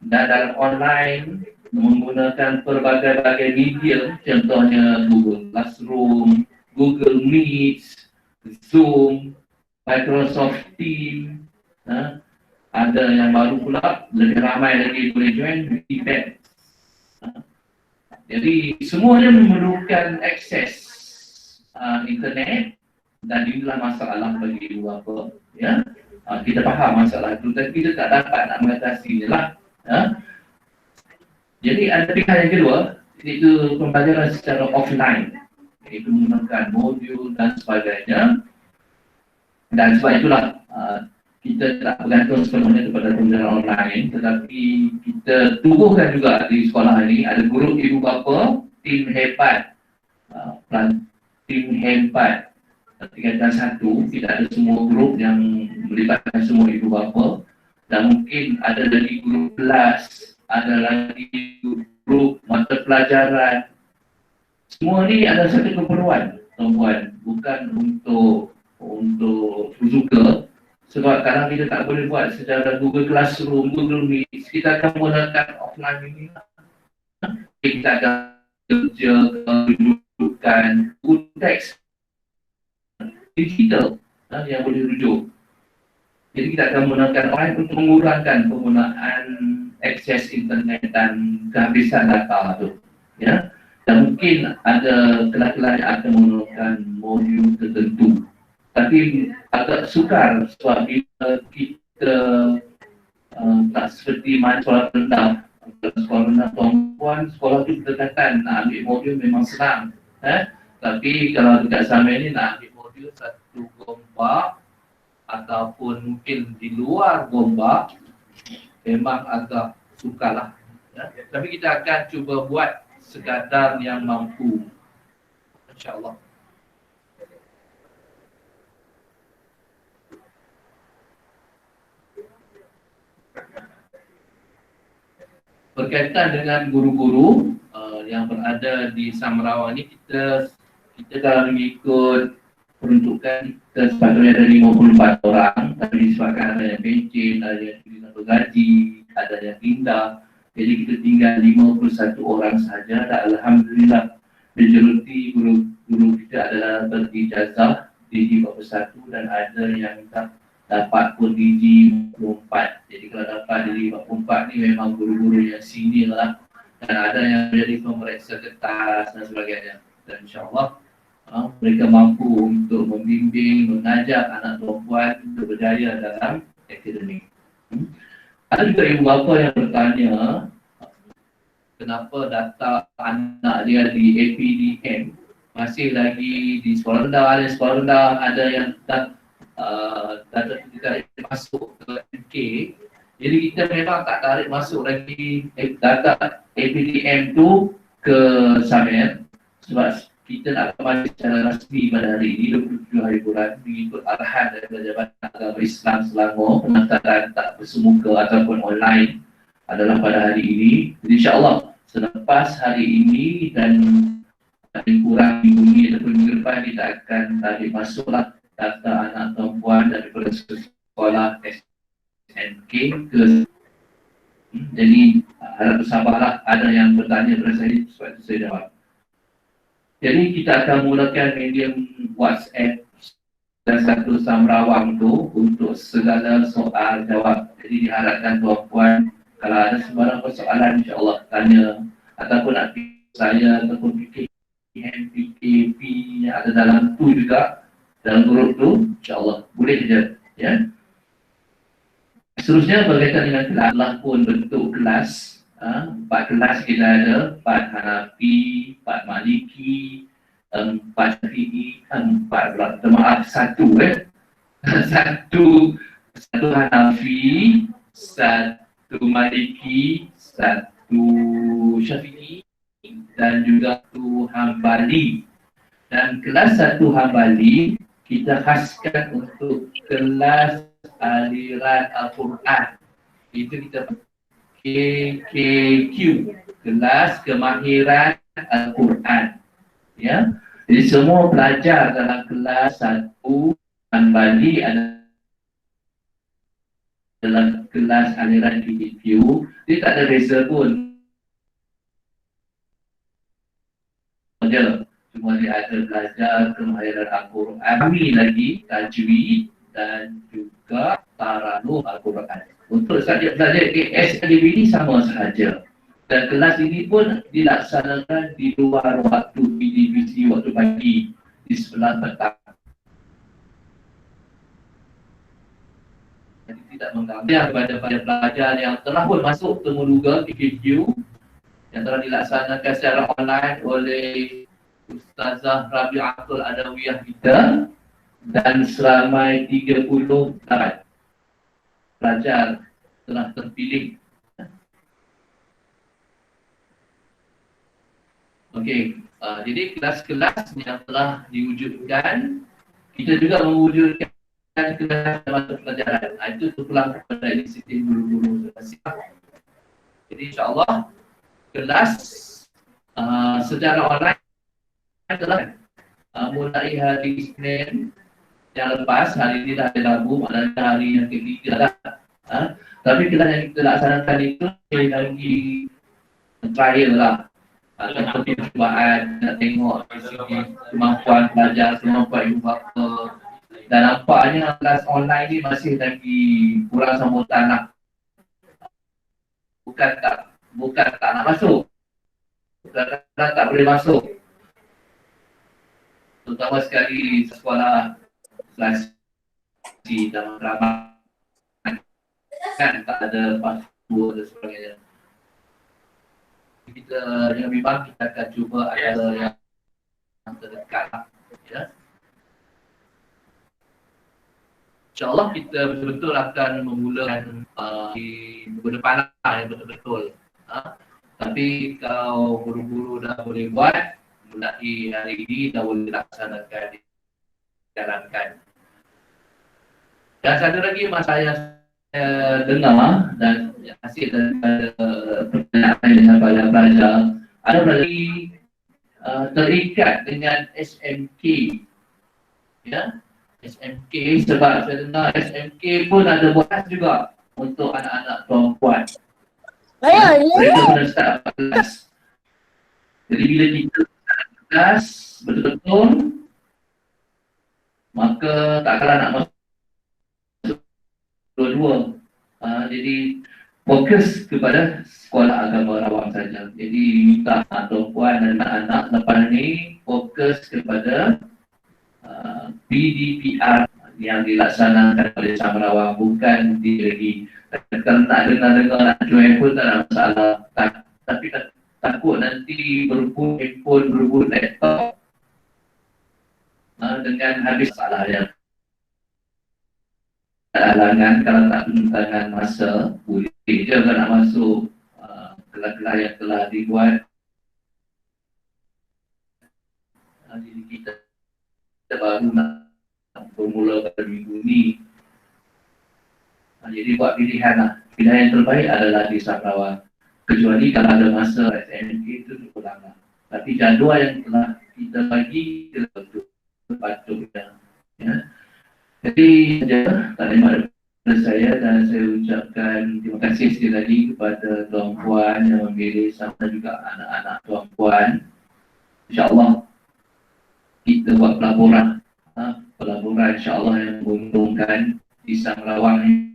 Dan dalam online menggunakan pelbagai media, contohnya Google Classroom, Google Meet, Zoom, Microsoft Teams, ada yang baru pula, lebih ramai lagi boleh join, Webex. Jadi semuanya memerlukan akses internet dan inilah masalah bagi ibu bapa. Ya? Kita faham masalah itu, tapi kita tak dapat nak mengatasinya lah. Jadi ada pilihan yang kedua, iaitu pembelajaran secara offline, iaitu menggunakan modul dan sebagainya. Dan sebab itulah kita tak bergantung sepenuhnya kepada pembelajaran online, tetapi kita tubuhkan juga di sekolah ini ada guru ibu bapa, tim hebat, tingkatan satu, tidak ada semua grup yang melibatkan semua ibu bapa, dan mungkin ada lagi grup kelas, ada lagi grup mata pelajaran. Semua ni ada satu keperluan, tuan-puan, bukan untuk suka. Sebab kadang kita tak boleh buat secara Google Classroom, Google Meet, kita akan menggunakan offline ini. Kita akan kerja, rujukan, teks digital yang boleh rujuk. Jadi kita akan menggunakan online untuk mengurangkan penggunaan akses internet dan kehabisan data tu. Ya? Dan mungkin ada kelas-kelas yang akan menggunakan modul tertentu. Tapi agak sukar sebab kita tak seperti main sekolah rendah. Sekolah rendah tuan-puan, sekolah tu berdekatan, nak ambil modul memang senang. Tapi kalau dekat sama ini nak ambil modul satu gombak ataupun mungkin di luar gombak, memang agak sukarlah. Tapi kita akan cuba buat sekadar yang mampu, insyaAllah. Berkaitan dengan guru-guru yang berada di Samrawang ini, kita kalau mengikut peruntukan kita sepatutnya ada 54 orang, tapi disebabkan ada yang pencen, ada yang tidak bergaji, ada yang pindah, jadi kita tinggal 51 orang sahaja. Dan alhamdulillah majoriti guru kita adalah berijazah DG 41 dan ada yang tak dapat pun DG 44. Jadi kalau dapat DG 44 ni memang guru-guru yang senior lah. dan ada yang menjadi pemeriksa kertas dan sebagainya. Dan insyaAllah mereka mampu untuk membimbing, mengajak anak perempuan untuk berjaya dalam akademik. Ada juga ibu bapa yang bertanya kenapa data anak dia di APDM masih lagi di sekolah rendah, ada sekolah rendah, ada yang data tidak masuk ke MK. Jadi kita memang tak tarik masuk lagi data APDM tu ke Samer sebab kita nak kembali secara rasmi pada hari ini 27 hari bulan mengikut arahan daripada Jabatan Agama Islam Selangor. Pendaftaran tak bersemuka ataupun online adalah pada hari ini. Jadi insyaAllah selepas hari ini dan paling kurang minggu ini ataupun minggu depan kita akan tarik masuklah data anak perempuan daripada sekolah SNK ke. Jadi harap bersabarlah, ada yang bertanya kepada saya sebab itu saya jawab. Jadi kita akan mulakan medium WhatsApp dan satu samrawang tu untuk segala soal jawab. Jadi diharapkan tuan-puan kalau ada sebarang persoalan insya-Allah tanya ataupun nak saya ataupun PKP yang ada dalam tu juga dalam grup tu insya-Allah boleh je ya. Seterusnya berkaitan dengan kelas pun bentuk kelas. 4 kelas kita ada, 4 Hanafi, 4 Maliki, 4 Syafi'i, 4 maaf, 1 satu Hanafi, 1 Maliki, 1 Syafi'i dan juga 1 Hambali. Dan kelas 1 Hambali kita khaskan untuk kelas aliran Al-Quran. Itu kita KKQ, kelas kemahiran Al-Quran. Ya. Jadi semua pelajar dalam kelas 1 Hambali adalah kelas aliran KKQ. Dia tak ada beza pun. Cuma dia ada belajar kemahiran Al-Quran. Kami lagi tajwid dan juga taranum Al-Quran. Untuk subjek-subjek SLB ini sama sahaja. Dan kelas ini pun dilaksanakan di luar waktu PDPC waktu pagi di sebelah petang. Jadi tidak mengganggu kepada pelajar yang telah pun masuk temuduga PKQ yang telah dilaksanakan secara online oleh Ustazah Rabi'atul Adawiyah kita dan seramai 30 pelajar telah terpilih. Okey, jadi kelas-kelas yang telah diwujudkan, kita juga mewujudkan kelas mata pelajaran. Itu terpulang kepada inisiatif guru-guru terkasih. Jadi insyaAllah kelas secara online telah mulai hari Isnin yang lepas, hari ini dah ada Rabu, maknanya hari yang ketiga dah. Tapi kelas yang kita laksanakan itu lagi trial lah. Seperti percubaan, nak tengok kemampuan pelajar, kemampuan ibu bapa. Dan nampaknya kelas online ni masih lagi kurang sambutan lah. Bukan tak nak masuk. Kadang-kadang tak boleh masuk. Terutama sekali sekolah klasi dalam ramai kan tak ada password dan sebagainya. Kita yang memang kita akan cuba ada yang terdekat lah, ya. InsyaAllah kita betul-betul akan memulakan di minggu depan lah yang betul-betul. Tapi kalau guru-guru dah boleh buat, mulai hari ini dah boleh laksanakan, dijalankan. Dan satu lagi mas saya dengar dan hasil daripada pertanyaan yang saya belajar, ada lagi terikat dengan SMK, ya, SMK sebab saya dengar SMK pun ada buat juga untuk anak-anak perempuan. Mereka pun start kelas. Jadi bila kita start kelas betul-betul, maka tak kalah nak masuk dua-dua. Jadi fokus kepada sekolah agama Rawang saja. Jadi minta tuan-puan dan anak-anak lepas ni fokus kepada PDPR yang dilaksanakan oleh Sam Rawang, bukan lagi. Kalau tak dengar-dengar nak join pun tak ada masalah. Tapi takut nanti berebut handphone, berebut laptop dengan habis salah dia. Halangan kalau tak penentangan masa, boleh je kalau nak masuk kelas-kelas yang telah dibuat. Jadi kita baru nak bermula pada minggu ni. Jadi buat pilihan lah. Pilihan yang terbaik adalah di Sam Rawang. Kecuali kalau ada masa SMK itu cukup lama. Tapi jadual yang telah kita bagi kita betul patutnya. Ya. Jadi taklimat daripada saya, dan saya ucapkan terima kasih sekali lagi kepada tuan-puan yang memilih serta juga anak-anak tuan-puan. InsyaAllah kita buat pelaburan insyaAllah yang menguntungkan di Sam Rawang ini.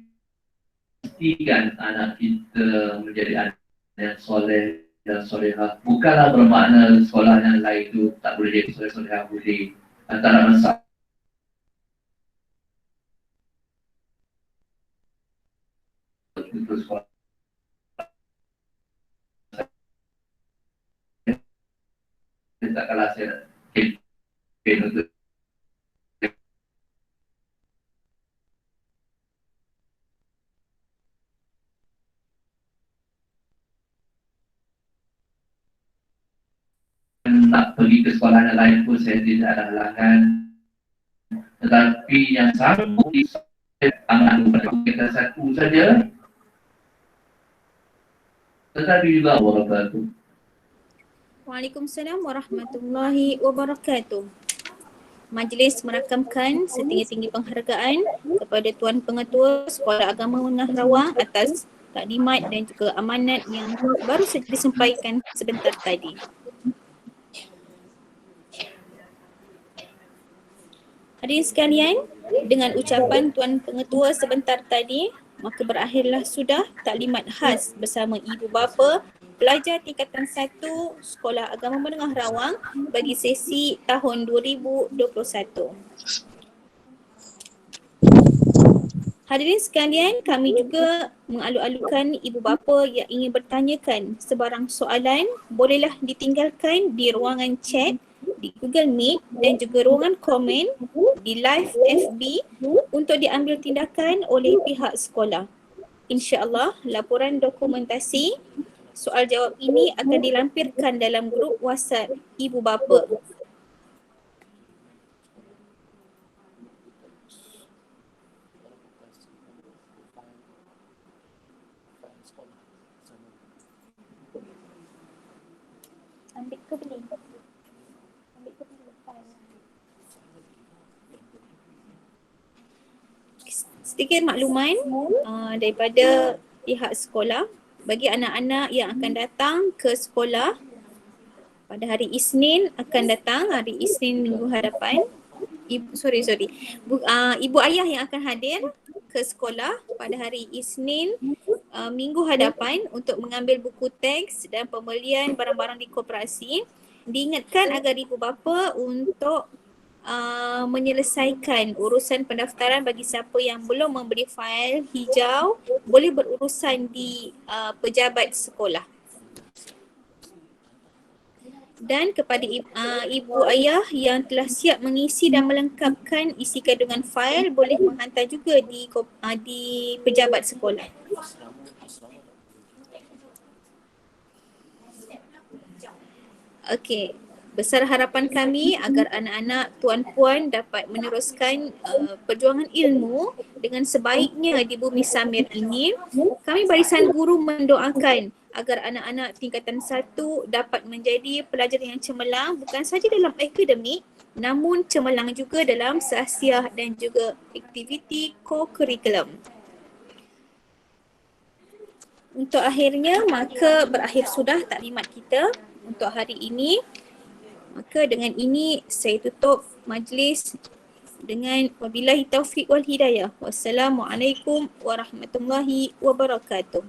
Pastikan anak kita menjadi anak yang soleh dan solehah. Bukanlah bermakna sekolah yang lain itu tak boleh jadi soleh-solehah, boleh. Antara masalah untuk sekolah tak kalah saya untuk nak pergi ke sekolah yang lain pun saya tidak ada halangan. Tetapi yang sambung di anak kita satu saja, tetapi juga wabarakatuh. Waalaikumsalam warahmatullahi wabarakatuh. Majlis merakamkan setinggi-tinggi penghargaan kepada Tuan Pengetua Sekolah Agama Menengah Rawang atas taklimat dan juga amanat yang baru saja disampaikan sebentar tadi. Hadirin sekalian, dengan ucapan Tuan Pengetua sebentar tadi, maka berakhirlah sudah taklimat khas bersama ibu bapa pelajar tingkatan 1 Sekolah Agama Menengah Rawang bagi sesi tahun 2021. Hadirin sekalian, kami juga mengalu-alukan ibu bapa yang ingin bertanyakan sebarang soalan, bolehlah ditinggalkan di ruangan chat di Google Meet dan juga ruangan komen di live FB untuk diambil tindakan oleh pihak sekolah. InsyaAllah laporan dokumentasi soal jawab ini akan dilampirkan dalam grup WhatsApp ibu bapa. Ambil ke beli? Sedikit makluman daripada pihak sekolah bagi anak-anak yang akan datang ke sekolah pada hari Isnin, akan datang hari Isnin minggu hadapan. Ibu ayah yang akan hadir ke sekolah pada hari Isnin minggu hadapan untuk mengambil buku teks dan pembelian barang-barang di koperasi. Diingatkan agar ibu bapa untuk menyelesaikan urusan pendaftaran bagi siapa yang belum membeli fail hijau, boleh berurusan di pejabat sekolah. Dan kepada ibu ayah yang telah siap mengisi dan melengkapkan isi kandungan fail, boleh menghantar juga di pejabat sekolah. Okey. Besar harapan kami agar anak-anak tuan-puan dapat meneruskan perjuangan ilmu dengan sebaiknya di bumi Samir ini. Kami barisan guru mendoakan agar anak-anak tingkatan 1 dapat menjadi pelajar yang cemerlang bukan sahaja dalam akademik, namun cemerlang juga dalam sahsiah dan juga aktiviti co-curriculum. Untuk akhirnya, maka berakhir sudah taklimat kita untuk hari ini. Maka dengan ini saya tutup majlis dengan wabillahi taufiq wal hidayah. Wassalamualaikum warahmatullahi wabarakatuh.